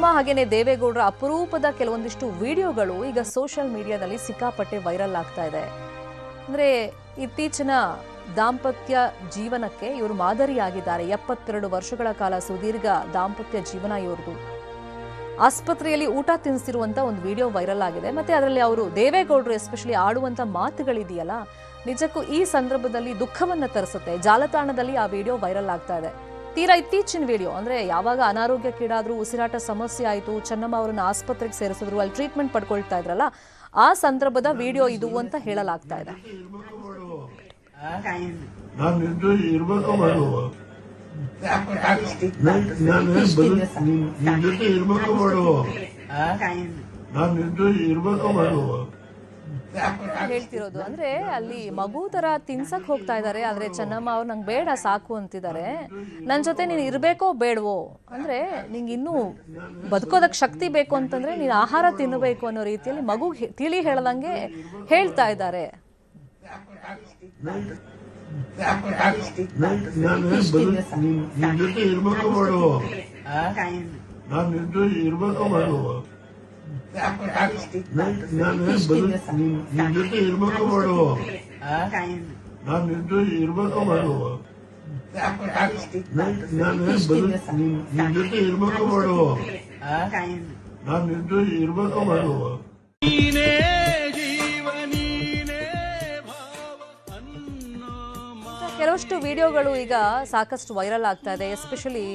ಚೆನ್ನಮ್ಮ ಹಾಗೇನೆ ದೇವೇಗೌಡರ ಅಪರೂಪದ ಕೆಲವೊಂದಿಷ್ಟು ವಿಡಿಯೋಗಳು ಈಗ ಸೋಷಿಯಲ್ ಮೀಡಿಯಾದಲ್ಲಿ ಸಿಕ್ಕಾಪಟ್ಟೆ ವೈರಲ್ ಆಗ್ತಾ ಇದೆ. ಅಂದ್ರೆ ಇತ್ತೀಚಿನ ದಾಂಪತ್ಯ ಜೀವನಕ್ಕೆ ಇವರು ಮಾದರಿಯಾಗಿದ್ದಾರೆ. 72 ವರ್ಷಗಳ ಕಾಲ ಸುದೀರ್ಘ ದಾಂಪತ್ಯ ಜೀವನ ಇವ್ರದ್ದು. ಆಸ್ಪತ್ರೆಯಲ್ಲಿ ಊಟ ತಿನ್ನಿಸಿರುವಂತ ಒಂದು ವಿಡಿಯೋ ವೈರಲ್ ಆಗಿದೆ. ಮತ್ತೆ ಅದರಲ್ಲಿ ಅವರು ದೇವೇಗೌಡರು ಎಸ್ಪೆಷಲಿ ಆಡುವಂತ ಮಾತುಗಳಿದೆಯಲ್ಲ, ನಿಜಕ್ಕೂ ಈ ಸಂದರ್ಭದಲ್ಲಿ ದುಃಖವನ್ನ ತರಿಸುತ್ತೆ. ಜಾಲತಾಣದಲ್ಲಿ ಆ ವಿಡಿಯೋ ವೈರಲ್ ಆಗ್ತಾ ಇದೆ. ತೀರಾ ಇತ್ತೀಚಿನ ವಿಡಿಯೋ, ಅಂದ್ರೆ ಯಾವಾಗ ಅನಾರೋಗ್ಯಕ್ಕೀಡಾದ್ರೂ, ಉಸಿರಾಟ ಸಮಸ್ಯೆ ಆಯಿತು, ಚೆನ್ನಮ್ಮ ಅವರನ್ನ ಆಸ್ಪತ್ರೆಗೆ ಸೇರಿಸಿದ್ರು, ಅಲ್ಲಿ ಟ್ರೀಟ್ಮೆಂಟ್ ಪಡ್ಕೊಳ್ತಾ ಇದ್ರಲ್ಲ, ಆ ಸಂದರ್ಭದ ವಿಡಿಯೋ ಇದು ಅಂತ ಹೇಳಲಾಗ್ತಾ ಇದೆ. ಹೇಳ್ತಿರೋದು ಅಂದ್ರೆ ಅಲ್ಲಿ ಮಗು ತರ ತಿನ್ಸಕ್ ಹೋಗ್ತಾ ಇದಾರೆ. ಆದ್ರೆ ಚೆನ್ನಮ್ಮ ಅವ್ರು ನಂಗೆ ಬೇಡ ಸಾಕು ಅಂತಿದ್ದಾರೆ. ನನ್ ಜೊತೆ ನೀನ್ ಇರ್ಬೇಕೋ ಬೇಡವೋ, ಅಂದ್ರೆ ನಿಂಗೆ ಇನ್ನೂ ಬದುಕೋದಕ್ ಶಕ್ತಿ ಬೇಕು ಅಂತಂದ್ರೆ ನೀನ್ ಆಹಾರ ತಿನ್ನಬೇಕು ಅನ್ನೋ ರೀತಿಯಲ್ಲಿ ಮಗು ತಿಳಿ ಹೇಳದಂಗೆ ಹೇಳ್ತಾ ಇದ್ದಾರೆ. ಕೆಲವಷ್ಟು ವಿಡಿಯೋಗಳು ಈಗ ಸಾಕಷ್ಟು ವೈರಲ್ ಆಗ್ತಾ ಇದೆ. ಎಸ್ಪೆಷಲಿ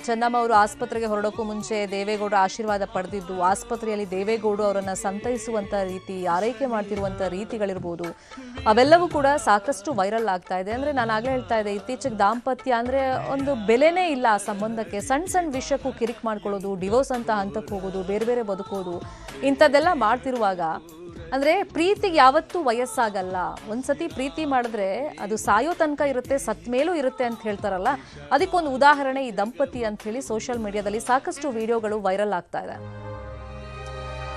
ಚೆನ್ನಮ್ಮ ಅವರು ಆಸ್ಪತ್ರೆಗೆ ಹೊರಡೋಕ್ಕೂ ಮುಂಚೆ ದೇವೇಗೌಡರ ಆಶೀರ್ವಾದ ಪಡೆದಿದ್ದು, ಆಸ್ಪತ್ರೆಯಲ್ಲಿ ದೇವೇಗೌಡರು ಅವರನ್ನು ಸಂತೈಸುವಂಥ ರೀತಿ, ಆರೈಕೆ ಮಾಡ್ತಿರುವಂಥ ರೀತಿಗಳಿರ್ಬೋದು, ಅವೆಲ್ಲವೂ ಕೂಡ ಸಾಕಷ್ಟು ವೈರಲ್ ಆಗ್ತಾ ಇದೆ. ಅಂದರೆ ನಾನು ಆಗಲೇ ಹೇಳ್ತಾ ಇದ್ದೆ, ಇತ್ತೀಚೆಗೆ ದಾಂಪತ್ಯ ಅಂದರೆ ಒಂದು ಬೆಲೆನೇ ಇಲ್ಲ ಆ ಸಂಬಂಧಕ್ಕೆ. ಸಣ್ಣ ಸಣ್ಣ ವಿಷಯಕ್ಕೂ ಕಿರಿಕ್ ಮಾಡ್ಕೊಳ್ಳೋದು, ಡಿವೋರ್ಸ್ ಅಂತ ಹಂತಕ್ಕೆ ಹೋಗೋದು, ಬೇರೆ ಬೇರೆ ಬದುಕೋದು, ಇಂಥದ್ದೆಲ್ಲ ಮಾಡ್ತಿರುವಾಗ ಅಂದರೆ ಪ್ರೀತಿಗೆ ಯಾವತ್ತೂ ವಯಸ್ಸಾಗಲ್ಲ. ಒಂದ್ಸತಿ ಪ್ರೀತಿ ಮಾಡಿದ್ರೆ ಅದು ಸಾಯೋ ತನಕ ಇರುತ್ತೆ, ಸತ್ ಮೇಲೂ ಇರುತ್ತೆ ಅಂತ ಹೇಳ್ತಾರಲ್ಲ, ಅದಕ್ಕೊಂದು ಉದಾಹರಣೆ ಈ ದಂಪತಿ ಅಂತ ಹೇಳಿ ಸೋಷಿಯಲ್ ಮೀಡಿಯಾದಲ್ಲಿ ಸಾಕಷ್ಟು ವಿಡಿಯೋಗಳು ವೈರಲ್ ಆಗ್ತಾ ಇದೆ.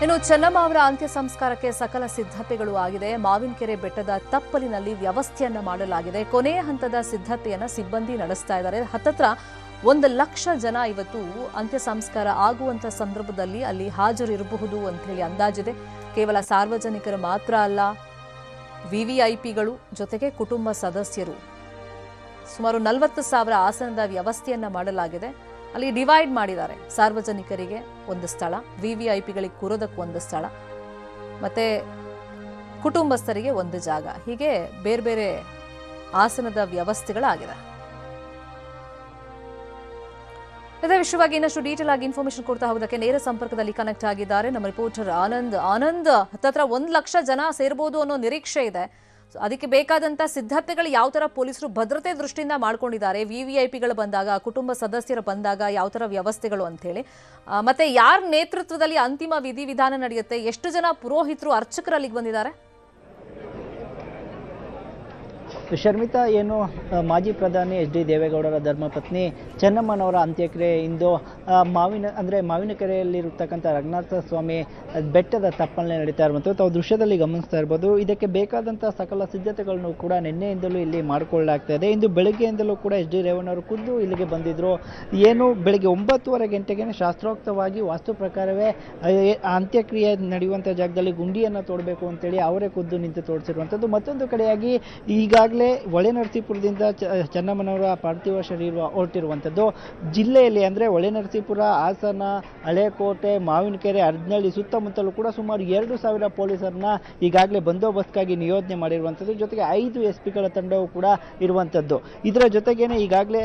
ಇನ್ನು ಚೆನ್ನಮ್ಮ ಅವರ ಅಂತ್ಯ ಸಂಸ್ಕಾರಕ್ಕೆ ಸಕಲ ಸಿದ್ಧತೆಗಳು ಆಗಿದೆ. ಮಾವಿನಕೆರೆ ಬೆಟ್ಟದ ತಪ್ಪಲಿನಲ್ಲಿ ವ್ಯವಸ್ಥೆಯನ್ನ ಮಾಡಲಾಗಿದೆ. ಕೊನೆಯ ಹಂತದ ಸಿದ್ಧತೆಯನ್ನ ಸಿಬ್ಬಂದಿ ನಡೆಸ್ತಾ ಇದ್ದಾರೆ. ಹತ್ತತ್ರ 1,00,000 ಜನ ಇವತ್ತು ಅಂತ್ಯ ಸಂಸ್ಕಾರ ಆಗುವಂತ ಸಂದರ್ಭದಲ್ಲಿ ಅಲ್ಲಿ ಹಾಜರಿರಬಹುದು ಅಂತ ಹೇಳಿ ಅಂದಾಜಿದೆ. ಕೇವಲ ಸಾರ್ವಜನಿಕರು ಮಾತ್ರ ಅಲ್ಲ, ವಿವಿಐಪಿಗಳು ಜೊತೆಗೆ ಕುಟುಂಬ ಸದಸ್ಯರು, ಸುಮಾರು 40,000 ಆಸನದ ವ್ಯವಸ್ಥೆಯನ್ನ ಮಾಡಲಾಗಿದೆ. ಅಲ್ಲಿ ಡಿವೈಡ್ ಮಾಡಿದ್ದಾರೆ. ಸಾರ್ವಜನಿಕರಿಗೆ ಒಂದು ಸ್ಥಳ, ವಿವಿಐಪಿಗಳಿಗೆ ಕೂರೋದಕ್ಕೆ ಒಂದು ಸ್ಥಳ, ಮತ್ತೆ ಕುಟುಂಬಸ್ಥರಿಗೆ ಒಂದು ಜಾಗ, ಹೀಗೆ ಬೇರೆ ಬೇರೆ ಆಸನದ ವ್ಯವಸ್ಥೆಗಳಾಗಿದೆ. ಇದೇ ವಿಷಯವಾಗಿ ಇನ್ನಷ್ಟು ಡೀಟೇಲ್ ಆಗಿ ಇನ್ಫಾರ್ಮೇಶನ್ ಕೊಡ್ತಾ ಹೋಗೋದಕ್ಕೆ ನೇರ ಸಂಪರ್ಕದಲ್ಲಿ ಕನೆಕ್ಟ್ ಆಗಿದ್ದಾರೆ ನಮ್ಮ ರಿಪೋರ್ಟರ್ ಆನಂದ್. ಹತ್ತತ್ರ 1,00,000 ಜನ ಸೇರ್ಬೋದು ಅನ್ನೋ ನಿರೀಕ್ಷೆ ಇದೆ. ಅದಕ್ಕೆ ಬೇಕಾದಂತ ಸಿದ್ಧತೆಗಳು ಯಾವ ತರ ಪೊಲೀಸರು ಭದ್ರತೆ ದೃಷ್ಟಿಯಿಂದ ಮಾಡ್ಕೊಂಡಿದ್ದಾರೆ, ವಿವಿಐಪಿಗಳು ಬಂದಾಗ, ಕುಟುಂಬ ಸದಸ್ಯರು ಬಂದಾಗ ಯಾವ ತರ ವ್ಯವಸ್ಥೆಗಳು ಅಂತ ಹೇಳಿ, ಮತ್ತೆ ಯಾರ ನೇತೃತ್ವದಲ್ಲಿ ಅಂತಿಮ ವಿಧಿವಿಧಾನ ನಡೆಯುತ್ತೆ, ಎಷ್ಟು ಜನ ಪುರೋಹಿತರು ಅರ್ಚಕರು ಅಲ್ಲಿಗೆ ಬಂದಿದ್ದಾರೆ? ಶರ್ಮಿತಾ, ಏನು ಮಾಜಿ ಪ್ರಧಾನಿ HD ದೇವೇಗೌಡರ ಧರ್ಮಪತ್ನಿ ಚೆನ್ನಮ್ಮನವರ ಅಂತ್ಯಕ್ರಿಯೆ ಇಂದು ಮಾವಿನಕೆರೆಯಲ್ಲಿರತಕ್ಕಂಥ ರಂಗನಾಥ ಸ್ವಾಮಿ ಬೆಟ್ಟದ ತಪ್ಪಲನೆ ನಡೀತಾ ಇರುವಂಥದ್ದು ತಾವು ದೃಶ್ಯದಲ್ಲಿ ಗಮನಿಸ್ತಾ ಇರ್ಬೋದು. ಇದಕ್ಕೆ ಬೇಕಾದಂಥ ಸಕಲ ಸಿದ್ಧತೆಗಳನ್ನು ಕೂಡ ನಿನ್ನೆಯಿಂದಲೂ ಇಲ್ಲಿ ಮಾಡಿಕೊಳ್ಳಲಾಗ್ತಾ ಇದೆ. ಇಂದು ಬೆಳಗ್ಗೆಯಿಂದಲೂ ಕೂಡ HD ರೇವಣ್ಣವರು ಖುದ್ದು ಇಲ್ಲಿಗೆ ಬಂದಿದ್ದರು. ಏನು ಬೆಳಗ್ಗೆ 9:30 ಗಂಟೆಗೆ ಶಾಸ್ತ್ರೋಕ್ತವಾಗಿ ವಾಸ್ತು ಪ್ರಕಾರವೇ ಅಂತ್ಯಕ್ರಿಯೆ ನಡೆಯುವಂಥ ಜಾಗದಲ್ಲಿ ಗುಂಡಿಯನ್ನು ತೋಡಬೇಕು ಅಂತೇಳಿ ಅವರೇ ಖುದ್ದು ನಿಂತು ತೋರಿಸಿರುವಂಥದ್ದು. ಮತ್ತೊಂದು ಕಡೆಯಾಗಿ ಈಗಾಗಲೇ ಹೊಳೆನರಸೀಪುರದಿಂದ ಚೆನ್ನಮ್ಮನವರ ಪಾರ್ಥಿವ ಶರೀರ ಹೊರಟಿರುವಂಥದ್ದು. ಜಿಲ್ಲೆಯಲ್ಲಿ ಅಂದರೆ ಹೊಳೆನರಸೀಪುರ, ಹಾಸನ, ಹಳೇಕೋಟೆ, ಮಾವಿನಕೆರೆ, ಅರ್ಜನಹಳ್ಳಿ ಸುತ್ತಮುತ್ತಲೂ ಕೂಡ ಸುಮಾರು 2,000 ಪೊಲೀಸರನ್ನ ಈಗಾಗಲೇ ಬಂದೋಬಸ್ತ್ಗಾಗಿ ನಿಯೋಜನೆ ಮಾಡಿರುವಂಥದ್ದು. ಜೊತೆಗೆ 5 SP ಗಳ ತಂಡವೂ ಕೂಡ ಇರುವಂಥದ್ದು. ಇದರ ಜೊತೆಗೇನೆ ಈಗಾಗಲೇ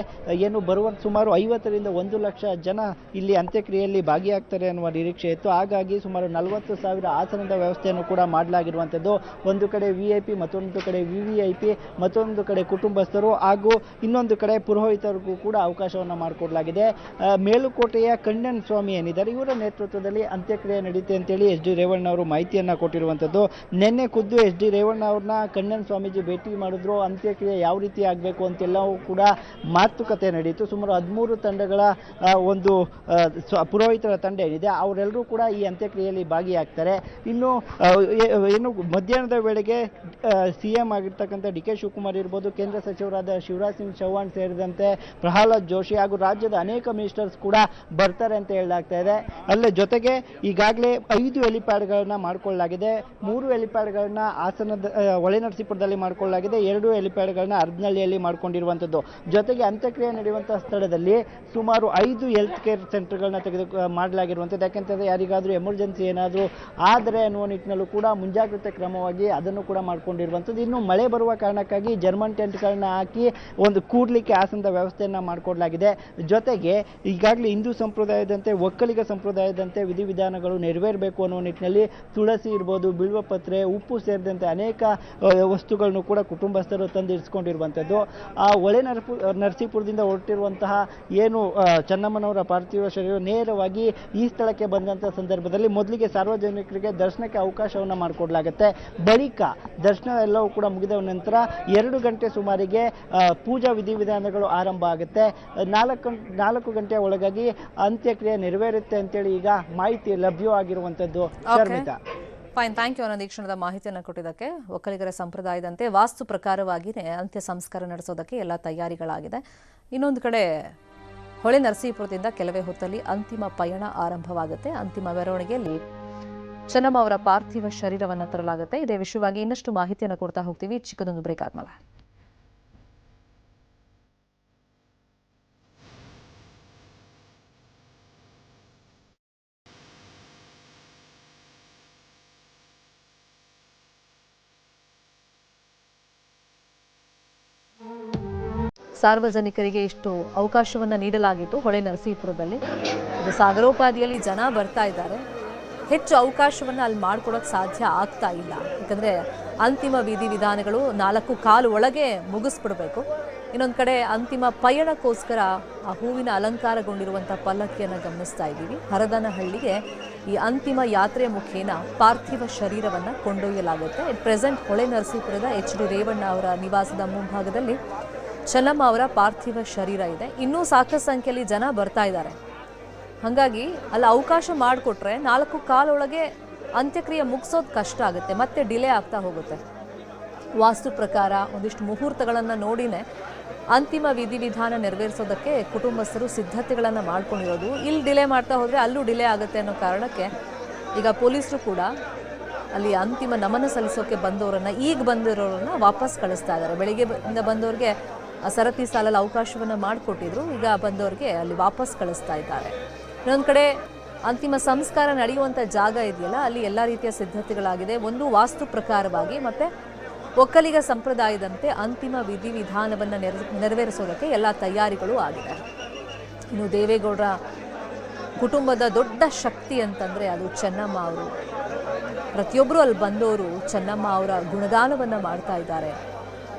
ಏನು ಬರುವ ಸುಮಾರು 50ರಿಂದ 1,00,000 ಜನ ಇಲ್ಲಿ ಅಂತ್ಯಕ್ರಿಯೆಯಲ್ಲಿ ಭಾಗಿಯಾಗ್ತಾರೆ ಅನ್ನುವ ನಿರೀಕ್ಷೆ ಇತ್ತು. ಹಾಗಾಗಿ ಸುಮಾರು 40,000 ಆಸನದ ವ್ಯವಸ್ಥೆಯನ್ನು ಕೂಡ ಮಾಡಲಾಗಿರುವಂಥದ್ದು. ಒಂದು ಕಡೆ VIP, ಮತ್ತೊಂದು ಕಡೆ VVIP, ಮತ್ತೊಂದು ಕಡೆ ಕುಟುಂಬಸ್ಥರು ಹಾಗೂ ಇನ್ನೊಂದು ಕಡೆ ಪುರೋಹಿತರಿಗೂ ಕೂಡ ಅವಕಾಶವನ್ನು ಮಾಡಿಕೊಡಲಾಗಿದೆ. ಮೇಲುಕೋಟೆಯ ಕಣ್ಣನ್ ಸ್ವಾಮಿ ಏನಿದ್ದಾರೆ ಇವರ ನೇತೃತ್ವದಲ್ಲಿ ಅಂತ್ಯಕ್ರಿಯೆ ನಡೆಯುತ್ತೆ ಅಂತೇಳಿ HD ರೇವಣ್ಣ ಅವರು ಮಾಹಿತಿಯನ್ನು ಕೊಟ್ಟಿರುವಂಥದ್ದು. ನಿನ್ನೆ ಖುದ್ದು HD ರೇವಣ್ಣ ಅವ್ರನ್ನ ಕಣ್ಣನ್ ಸ್ವಾಮೀಜಿ ಭೇಟಿ ಮಾಡಿದ್ರು. ಅಂತ್ಯಕ್ರಿಯೆ ಯಾವ ರೀತಿ ಆಗಬೇಕು ಅಂತೆಲ್ಲವೂ ಕೂಡ ಮಾತುಕತೆ ನಡೆಯಿತು. ಸುಮಾರು 13 ತಂಡಗಳ ಒಂದು ಪುರೋಹಿತರ ತಂಡ ಏನಿದೆ ಅವರೆಲ್ಲರೂ ಕೂಡ ಈ ಅಂತ್ಯಕ್ರಿಯೆಯಲ್ಲಿ ಭಾಗಿಯಾಗ್ತಾರೆ. ಇನ್ನು ಏನು ಮಧ್ಯಾಹ್ನದ ವೇಳೆಗೆ CM ಆಗಿರ್ತಕ್ಕಂಥ DK ಶಿವಕುಮಾರ್ ಇರ್ಬೋದು, ಕೇಂದ್ರ ಸಚಿವರಾದ ಶಿವರಾಜ್ ಸಿಂಗ್ ಚೌಹಾಣ್ ಸೇರಿದಂತೆ ಪ್ರಹ್ಲಾದ್ ಜೋಶಿ ಹಾಗೂ ರಾಜ್ಯದ ಅನೇಕ ಮಿನಿಸ್ಟರ್ಸ್ ಕೂಡ ಬರ್ತಾರೆ ಅಂತ ಹೇಳಲಾಗ್ತಾ ಇದೆ. ಅಲ್ಲೇ ಜೊತೆಗೆ ಈಗಾಗಲೇ 5 ಹೆಲಿಪ್ಯಾಡ್ಗಳನ್ನ ಮಾಡಿಕೊಳ್ಳಲಾಗಿದೆ. 3 ಹೆಲಿಪ್ಯಾಡ್ಗಳನ್ನ ಹಾಸನದ ಹೊಳೆನರಸೀಪುರದಲ್ಲಿ ಮಾಡಿಕೊಳ್ಳಲಾಗಿದೆ, 2 ಹೆಲಿಪ್ಯಾಡ್ಗಳನ್ನ ಹರಪನಹಳ್ಳಿಯಲ್ಲಿ ಮಾಡಿಕೊಂಡಿರುವಂಥದ್ದು. ಜೊತೆಗೆ ಅಂತ್ಯಕ್ರಿಯೆ ನಡೆಯುವಂತಹ ಸ್ಥಳದಲ್ಲಿ ಸುಮಾರು 5 ಹೆಲ್ತ್ ಕೇರ್ ಸೆಂಟರ್ಗಳನ್ನ ಮಾಡಲಾಗಿರುವಂಥದ್ದು. ಯಾಕೆಂತಂದರೆ ಯಾರಿಗಾದರೂ ಎಮರ್ಜೆನ್ಸಿ ಏನಾದರೂ ಆದರೆ ಅನ್ನುವ ನಿಟ್ಟಿನಲ್ಲೂ ಕೂಡ ಮುಂಜಾಗ್ರತೆ ಕ್ರಮವಾಗಿ ಅದನ್ನು ಕೂಡ ಮಾಡಿಕೊಂಡಿರುವಂಥದ್ದು. ಇನ್ನು ಮಳೆ ಬರುವ ಕಾರಣಕ್ಕಾಗಿ ಜರ್ಮನ್ ಟೆಂಟ್ಗಳನ್ನ ಹಾಕಿ ಒಂದು ಕೂಡ್ಲಿಕ್ಕೆ ಆಸನದ ವ್ಯವಸ್ಥೆಯನ್ನು ಮಾಡಿಕೊಡಲಾಗಿದೆ. ಜೊತೆಗೆ ಈಗಾಗಲೇ ಹಿಂದೂ ಸಂಪ್ರದಾಯದಂತೆ ಒಕ್ಕಲಿಗ ಸಂಪ್ರದಾಯದಂತೆ ವಿಧಿವಿಧಾನಗಳು ನೆರವೇರಬೇಕು ಅನ್ನುವ ನಿಟ್ಟಿನಲ್ಲಿ ತುಳಸಿ ಇರ್ಬೋದು, ಬಿಲ್ವಪತ್ರೆ, ಉಪ್ಪು ಸೇರಿದಂತೆ ಅನೇಕ ವಸ್ತುಗಳನ್ನು ಕೂಡ ಕುಟುಂಬಸ್ಥರು ತಂದು ಇರಿಸ್ಕೊಂಡಿರುವಂಥದ್ದು. ಆ ನರಸೀಪುರದಿಂದ ಹೊರಟಿರುವಂತಹ ಏನು ಚೆನ್ನಮ್ಮನವರ ಪಾರ್ಥಿವ ಶರೀರ ನೇರವಾಗಿ ಈ ಸ್ಥಳಕ್ಕೆ ಬಂದಂಥ ಸಂದರ್ಭದಲ್ಲಿ ಮೊದಲಿಗೆ ಸಾರ್ವಜನಿಕರಿಗೆ ದರ್ಶನಕ್ಕೆ ಅವಕಾಶವನ್ನು ಮಾಡಿಕೊಡಲಾಗುತ್ತೆ. ಬಳಿಕ ದರ್ಶನ ಎಲ್ಲವೂ ಕೂಡ ಮುಗಿದ ನಂತರ 2 ಗಂಟೆ ಸುಮಾರಿಗೆ ಪೂಜಾ ವಿಧಿವಿಧಾನಗಳು ಆರಂಭ ಆಗುತ್ತೆ. 4 ಗಂಟೆಯ ಒಳಗಾಗಿ ಅಂತ್ಯಕ್ರಿಯೆ ನೆರವೇರುತ್ತೆ ಅಂತೇಳಿ ಈಗ ಮಾಹಿತಿ ಲಭ್ಯವಾಗಿರುವಂಥದ್ದು. Sharmita, fine, thank you Anand. ಈ ಕ್ಷಣದ ಮಾಹಿತಿಯನ್ನು ಕೊಟ್ಟಿದ್ದಕ್ಕೆ. ಒಕ್ಕಲಿಗರ ಸಂಪ್ರದಾಯದಂತೆ ವಾಸ್ತು ಪ್ರಕಾರವಾಗಿಯೇ ಅಂತ್ಯ ಸಂಸ್ಕಾರ ನಡೆಸೋದಕ್ಕೆ ಎಲ್ಲ ತಯಾರಿಗಳಾಗಿದೆ. ಇನ್ನೊಂದು ಕಡೆ ಹೊಳೆ ನರಸೀಪುರದಿಂದ ಕೆಲವೇ ಹೊತ್ತಲ್ಲಿ ಅಂತಿಮ ಪಯಣ ಆರಂಭವಾಗುತ್ತೆ. ಅಂತಿಮ ಮೆರವಣಿಗೆಯಲ್ಲಿ ಚೆನ್ನಮ್ಮ ಅವರ ಪಾರ್ಥಿವ ಶರೀರವನ್ನು ತರಲಾಗುತ್ತೆ. ಇದೇ ವಿಷಯವಾಗಿ ಇನ್ನಷ್ಟು ಮಾಹಿತಿಯನ್ನು ಕೊಡ್ತಾ ಹೋಗ್ತೀವಿ. ಚಿಕ್ಕದೊಂದು ಬ್ರೇಕ್ ಆದ್ಮೇಲೆ. ಸಾರ್ವಜನಿಕರಿಗೆ ಇಷ್ಟು ಅವಕಾಶವನ್ನು ನೀಡಲಾಗಿತ್ತು ಹೊಳೆ ನರಸೀಪುರದಲ್ಲಿ. ಇದು ಸಾಗರೋಪಾದಿಯಲ್ಲಿ ಜನ ಬರ್ತಾ ಇದ್ದಾರೆ. ಹೆಚ್ಚು ಅವಕಾಶವನ್ನು ಅಲ್ಲಿ ಮಾಡ್ಕೊಡೋಕೆ ಸಾಧ್ಯ ಆಗ್ತಾ ಇಲ್ಲ. ಯಾಕಂದರೆ ಅಂತಿಮ ವಿಧಿವಿಧಾನಗಳು 4 ಒಳಗೆ ಮುಗಿಸ್ಬಿಡ್ಬೇಕು. ಇನ್ನೊಂದು ಕಡೆ ಅಂತಿಮ ಪಯಣಕ್ಕೋಸ್ಕರ ಆ ಹೂವಿನ ಅಲಂಕಾರಗೊಂಡಿರುವಂಥ ಪಲ್ಲಕ್ಕಿಯನ್ನು ಗಮನಿಸ್ತಾ ಇದ್ದೀವಿ. ಹರದನಹಳ್ಳಿಗೆ ಈ ಅಂತಿಮ ಯಾತ್ರೆ ಮುಖೇನ ಪಾರ್ಥಿವ ಶರೀರವನ್ನು ಕೊಂಡೊಯ್ಯಲಾಗುತ್ತೆ. ಇಟ್ ಪ್ರೆಸೆಂಟ್ ಹೊಳೆ ನರಸೀಪುರದ HD ರೇವಣ್ಣ ಅವರ ನಿವಾಸದ ಮುಂಭಾಗದಲ್ಲಿ ಚೆನ್ನಮ್ಮ ಅವರ ಪಾರ್ಥಿವ ಶರೀರ ಇದೆ. ಇನ್ನೂ ಸಾಕಷ್ಟು ಸಂಖ್ಯೆಯಲ್ಲಿ ಜನ ಬರ್ತಾ ಇದ್ದಾರೆ. ಹಾಗಾಗಿ ಅಲ್ಲಿ ಅವಕಾಶ ಮಾಡಿಕೊಟ್ರೆ 4 ಒಳಗೆ ಅಂತ್ಯಕ್ರಿಯೆ ಮುಗಿಸೋದು ಕಷ್ಟ ಆಗುತ್ತೆ, ಮತ್ತೆ ಡಿಲೇ ಆಗ್ತಾ ಹೋಗುತ್ತೆ. ವಾಸ್ತು ಪ್ರಕಾರ ಒಂದಿಷ್ಟು ಮುಹೂರ್ತಗಳನ್ನು ನೋಡಿನೇ ಅಂತಿಮ ವಿಧಿವಿಧಾನ ನೆರವೇರಿಸೋದಕ್ಕೆ ಕುಟುಂಬಸ್ಥರು ಸಿದ್ಧತೆಗಳನ್ನು ಮಾಡ್ಕೊಂಡಿರೋದು. ಇಲ್ಲಿ ಡಿಲೇ ಮಾಡ್ತಾ ಹೋದರೆ ಅಲ್ಲೂ ಡಿಲೇ ಆಗುತ್ತೆ ಅನ್ನೋ ಕಾರಣಕ್ಕೆ ಈಗ ಪೊಲೀಸರು ಕೂಡ ಅಲ್ಲಿ ಅಂತಿಮ ನಮನ ಸಲ್ಲಿಸೋಕೆ ಈಗ ಬಂದಿರೋರನ್ನ ವಾಪಸ್ ಕಳಿಸ್ತಾ ಇದ್ದಾರೆ. ಬೆಳಿಗ್ಗೆ ಬಂದವ್ರಿಗೆ ಸರತಿ ಸಾಲಲ್ಲಿ ಅವಕಾಶವನ್ನು ಮಾಡಿಕೊಟ್ಟಿದ್ರು. ಈಗ ಬಂದವ್ರಿಗೆ ಅಲ್ಲಿ ವಾಪಸ್ ಕಳಿಸ್ತಾ ಇದ್ದಾರೆ. ಇನ್ನೊಂದು ಕಡೆ ಅಂತಿಮ ಸಂಸ್ಕಾರ ನಡೆಯುವಂಥ ಜಾಗ ಇದೆಯಲ್ಲ, ಅಲ್ಲಿ ಎಲ್ಲ ರೀತಿಯ ಸಿದ್ಧತೆಗಳಾಗಿದೆ. ಒಂದು ವಾಸ್ತು ಪ್ರಕಾರವಾಗಿ ಮತ್ತು ಒಕ್ಕಲಿಗ ಸಂಪ್ರದಾಯದಂತೆ ಅಂತಿಮ ವಿಧಿವಿಧಾನವನ್ನು ನೆರವೇರಿಸೋದಕ್ಕೆ ಎಲ್ಲ ತಯಾರಿಗಳು ಆಗಿದೆ. ಇನ್ನು ದೇವೇಗೌಡರ ಕುಟುಂಬದ ದೊಡ್ಡ ಶಕ್ತಿ ಅಂತಂದರೆ ಅದು ಚೆನ್ನಮ್ಮ ಅವರು. ಪ್ರತಿಯೊಬ್ಬರು ಅಲ್ಲಿ ಬಂದವರು ಚೆನ್ನಮ್ಮ ಅವರ ಗುಣಗಾನವನ್ನು ಮಾಡ್ತಾ ಇದ್ದಾರೆ.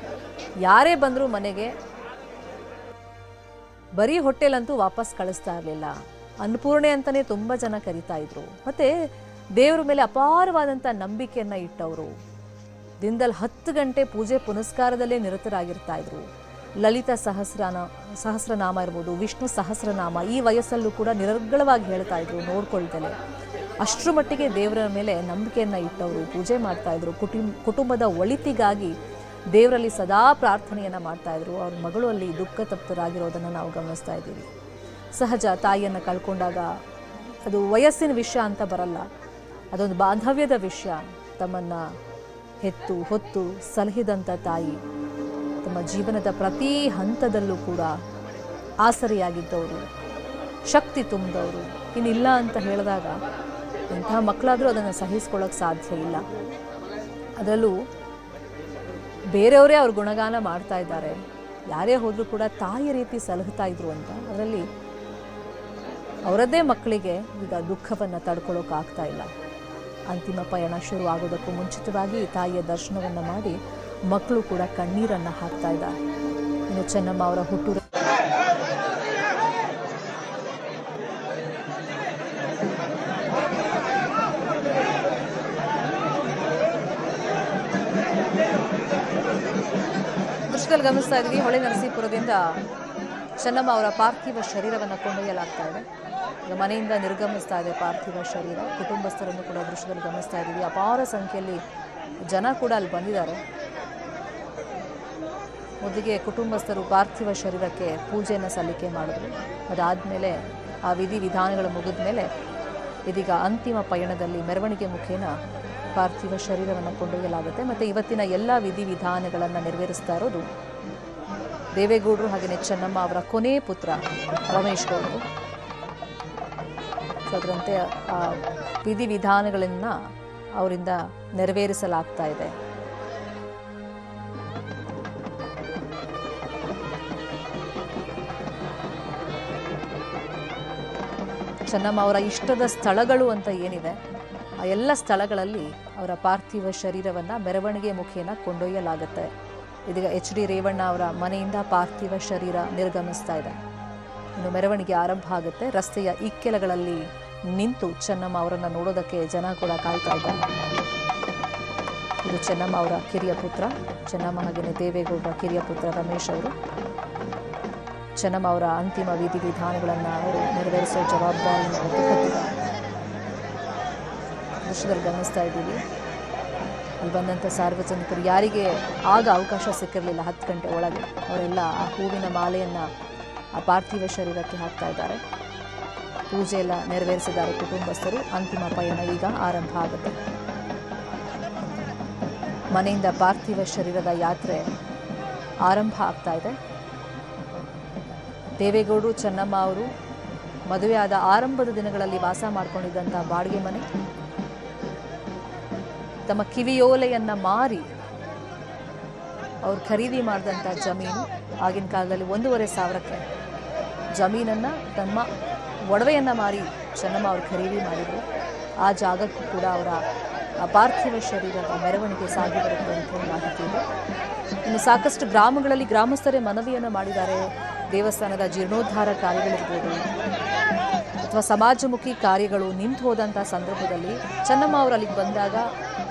ಯಾರೇ ಬಂದರೂ ಮನೆಗೆ ಬರೀ ಹೊಟ್ಟೆಲಂತೂ ವಾಪಸ್ ಕಳಿಸ್ತಾ ಇರಲಿಲ್ಲ. ಅನ್ನಪೂರ್ಣೆ ಅಂತಲೇ ತುಂಬ ಜನ ಕರೀತಾ ಇದ್ರು. ಮತ್ತು ದೇವರ ಮೇಲೆ ಅಪಾರವಾದಂಥ ನಂಬಿಕೆಯನ್ನು ಇಟ್ಟವರು. ದಿನದಲ್ಲಿ 10 ಗಂಟೆ ಪೂಜೆ ಪುನಸ್ಕಾರದಲ್ಲೇ ನಿರತರಾಗಿರ್ತಾ ಇದ್ರು. ಲಲಿತ ಸಹಸ್ರನಾಮ ಇರ್ಬೋದು, ವಿಷ್ಣು ಸಹಸ್ರನಾಮ ಈ ವಯಸ್ಸಲ್ಲೂ ಕೂಡ ನಿರರ್ಗಳವಾಗಿ ಹೇಳ್ತಾ ಇದ್ರು, ನೋಡ್ಕೊಳ್ತಲೇ. ಅಷ್ಟರ ಮಟ್ಟಿಗೆ ದೇವರ ಮೇಲೆ ನಂಬಿಕೆಯನ್ನು ಇಟ್ಟವರು ಪೂಜೆ ಮಾಡ್ತಾ ಇದ್ರು. ಕುಟುಂಬದ ಒಳಿತಿಗಾಗಿ ದೇವರಲ್ಲಿ ಸದಾ ಪ್ರಾರ್ಥನೆಯನ್ನು ಮಾಡ್ತಾ ಇದ್ರು. ಅವ್ರ ಮಗಳು ಅಲ್ಲಿ ದುಃಖ ತಪ್ತರಾಗಿರೋದನ್ನು ನಾವು ಗಮನಿಸ್ತಾ ಇದ್ದೀವಿ. ಸಹಜ, ತಾಯಿಯನ್ನು ಕಳ್ಕೊಂಡಾಗ ಅದು ವಯಸ್ಸಿನ ವಿಷಯ ಅಂತ ಬರಲ್ಲ, ಅದೊಂದು ಬಾಂಧವ್ಯದ ವಿಷಯ. ತಮ್ಮನ್ನು ಹೊತ್ತು ಸಲಹಿದಂಥ ತಾಯಿ ತಮ್ಮ ಜೀವನದ ಪ್ರತಿ ಹಂತದಲ್ಲೂ ಕೂಡ ಆಸರೆಯಾಗಿದ್ದವರು, ಶಕ್ತಿ ತುಂಬಿದವರು. ಇನ್ನಿಲ್ಲ ಅಂತ ಹೇಳಿದಾಗ ಇಂತಹ ಮಕ್ಕಳಾದರೂ ಅದನ್ನು ಸಹಿಸ್ಕೊಳ್ಳೋಕೆ ಸಾಧ್ಯ ಇಲ್ಲ. ಅದರಲ್ಲೂ ಬೇರೆಯವರೇ ಅವ್ರ ಗುಣಗಾನ ಮಾಡ್ತಾ ಇದ್ದಾರೆ. ಯಾರೇ ಹೋದರೂ ಕೂಡ ತಾಯಿ ರೀತಿ ಸಲಹುತ್ತಾ ಇದ್ರು ಅಂತ. ಅದರಲ್ಲಿ ಅವರದ್ದೇ ಮಕ್ಕಳಿಗೆ ಈಗ ದುಃಖವನ್ನು ತಡ್ಕೊಳ್ಳೋಕ್ಕಾಗ್ತಾ ಇಲ್ಲ. ಅಂತಿಮ ಪಯಣ ಶುರು ಆಗೋದಕ್ಕೂ ಮುಂಚಿತವಾಗಿ ತಾಯಿಯ ದರ್ಶನವನ್ನು ಮಾಡಿ ಮಕ್ಕಳು ಕೂಡ ಕಣ್ಣೀರನ್ನು ಹಾಕ್ತಾ ಇದ್ದಾರೆ. ಇನ್ನು ಚೆನ್ನಮ್ಮ ಅವರ ಹುಟ್ಟೂರು ದೃಶ್ಯದಲ್ಲಿ ಗಮನಿಸ್ತಾ ಇದ್ವಿ. ಹೊಳೆ ನರಸೀಪುರದಿಂದ ಚೆನ್ನಮ್ಮ ಅವರ ಪಾರ್ಥಿವ ಶರೀರವನ್ನು ಕೊಂಡೊಯ್ಯಲಾಗ್ತಾ ಇದೆ. ಈಗ ಮನೆಯಿಂದ ನಿರ್ಗಮಿಸ್ತಾ ಇದೆ ಪಾರ್ಥಿವ ಶರೀರ. ಕುಟುಂಬಸ್ಥರನ್ನು ಕೂಡ ದೃಶ್ಯದಲ್ಲಿ ಗಮನಿಸ್ತಾ ಇದ್ದೀವಿ. ಅಪಾರ ಸಂಖ್ಯೆಯಲ್ಲಿ ಜನ ಕೂಡ ಅಲ್ಲಿ ಬಂದಿದ್ದಾರೆ. ಮೊದಲಿಗೆ ಕುಟುಂಬಸ್ಥರು ಪಾರ್ಥಿವ ಶರೀರಕ್ಕೆ ಪೂಜೆಯನ್ನು ಸಲ್ಲಿಕೆ ಮಾಡಿದ್ರು. ಅದಾದಮೇಲೆ ಆ ವಿಧಿವಿಧಾನಗಳು ಮುಗಿದ ಮೇಲೆ ಇದೀಗ ಅಂತಿಮ ಪಯಣದಲ್ಲಿ ಮೆರವಣಿಗೆ ಮುಖೇನ ಪಾರ್ಥಿವ ಶರೀರವನ್ನು ಕೊಂಡೊಯ್ಯಲಾಗುತ್ತೆ. ಮತ್ತು ಇವತ್ತಿನ ಎಲ್ಲ ವಿಧಿವಿಧಾನಗಳನ್ನು ನೆರವೇರಿಸ್ತಾ ಇರೋದು ದೇವೇಗೌಡರು ಹಾಗೆಯೇ ಚೆನ್ನಮ್ಮ ಅವರ ಕೊನೆ ಪುತ್ರ ರಮೇಶ್ ಗೌಡರು. ಅದರಂತೆ ಆ ವಿಧಿವಿಧಾನಗಳನ್ನು ಅವರಿಂದ ನೆರವೇರಿಸಲಾಗ್ತಾ ಇದೆ. ಚೆನ್ನಮ್ಮ ಅವರ ಇಷ್ಟದ ಸ್ಥಳಗಳು ಅಂತ ಏನಿದೆ ಆ ಎಲ್ಲ ಸ್ಥಳಗಳಲ್ಲಿ ಅವರ ಪಾರ್ಥಿವ ಶರೀರವನ್ನು ಮೆರವಣಿಗೆ ಮುಖೇನ ಕೊಂಡೊಯ್ಯಲಾಗುತ್ತೆ. ಇದೀಗ HD ರೇವಣ್ಣ ಅವರ ಮನೆಯಿಂದ ಪಾರ್ಥಿವ ಶರೀರ ನಿರ್ಗಮಿಸ್ತಾ ಇದೆ. ಇನ್ನು ಮೆರವಣಿಗೆ ಆರಂಭ ಆಗುತ್ತೆ. ರಸ್ತೆಯ ಇಕ್ಕೆಲಗಳಲ್ಲಿ ನಿಂತು ಚೆನ್ನಮ್ಮ ಅವರನ್ನು ನೋಡೋದಕ್ಕೆ ಜನ ಕೂಡ ಕಾಯ್ತಾ ಇದ್ದಾರೆ. ಇದು ಚೆನ್ನಮ್ಮ ಅವರ ಕಿರಿಯ ಪುತ್ರ, ಚೆನ್ನಮ್ಮ ಹಾಗೆಯೇ ದೇವೇಗೌಡರ ಕಿರಿಯ ಪುತ್ರ ರಮೇಶ್ ಅವರು. ಚೆನ್ನಮ್ಮ ಅವರ ಅಂತಿಮ ವಿಧಿವಿಧಾನಗಳನ್ನು ಅವರು ನೆರವೇರಿಸುವ ಜವಾಬ್ದಾರಿಯನ್ನು ಹೊತ್ತುಕೊಟ್ಟಿದ್ದಾರೆ. ದೃಶ್ಯದಲ್ಲಿ ಗಮನಿಸ್ತಾ ಇದ್ದೀವಿ. ಅಲ್ಲಿ ಬಂದಂಥ ಸಾರ್ವಜನಿಕರು ಯಾರಿಗೆ ಆಗ ಅವಕಾಶ ಸಿಕ್ಕಿರಲಿಲ್ಲ 10 ಗಂಟೆ ಒಳಗೆ, ಅವರೆಲ್ಲ ಆ ಹೂವಿನ ಮಾಲೆಯನ್ನು ಆ ಪಾರ್ಥಿವ ಶರೀರಕ್ಕೆ ಹಾಕ್ತಾ ಇದ್ದಾರೆ. ಪೂಜೆ ಎಲ್ಲ ನೆರವೇರಿಸಿದ್ದಾರೆ ಕುಟುಂಬಸ್ಥರು. ಅಂತಿಮ ಪಯಣ ಈಗ ಆರಂಭ ಆಗುತ್ತೆ. ಮನೆಯಿಂದ ಪಾರ್ಥಿವ ಶರೀರದ ಯಾತ್ರೆ ಆರಂಭ ಆಗ್ತಾ ಇದೆ. ದೇವೇಗೌಡರು ಚೆನ್ನಮ್ಮ ಅವರು ಮದುವೆಯಾದ ಆರಂಭದ ದಿನಗಳಲ್ಲಿ ವಾಸ ಮಾಡಿಕೊಂಡಿದ್ದಂಥ ಬಾಡಿಗೆ ಮನೆ, ತಮ್ಮ ಕಿವಿಯೋಲೆಯನ್ನು ಮಾರಿ ಅವ್ರು ಖರೀದಿ ಮಾಡಿದಂಥ ಜಮೀನು, ಆಗಿನ ಕಾಲದಲ್ಲಿ 1,500,000ಕ್ಕೆ ಜಮೀನನ್ನು ತಮ್ಮ ಒಡವೆಯನ್ನು ಮಾರಿ ಚೆನ್ನಮ್ಮ ಅವರು ಖರೀದಿ ಮಾಡಿದರು. ಆ ಜಾಗಕ್ಕೂ ಕೂಡ ಅವರ ಪಾರ್ಥಿವ ಶರೀರದ ಮೆರವಣಿಗೆ ಸಾಗಿ ಬರುತ್ತೆ ಅಂತ ಮಾಹಿತಿ ಇದೆ. ಇನ್ನು ಸಾಕಷ್ಟು ಗ್ರಾಮಗಳಲ್ಲಿ ಗ್ರಾಮಸ್ಥರೇ ಮನವಿಯನ್ನು ಮಾಡಿದ್ದಾರೆ. ದೇವಸ್ಥಾನದ ಜೀರ್ಣೋದ್ಧಾರ ಕಾರ್ಯಗಳಿರ್ಬೋದು ಅಥವಾ ಸಮಾಜಮುಖಿ ಕಾರ್ಯಗಳು ನಿಂತು ಹೋದಂಥ ಸಂದರ್ಭದಲ್ಲಿ ಚೆನ್ನಮ್ಮ ಅವರು ಅಲ್ಲಿಗೆ ಬಂದಾಗ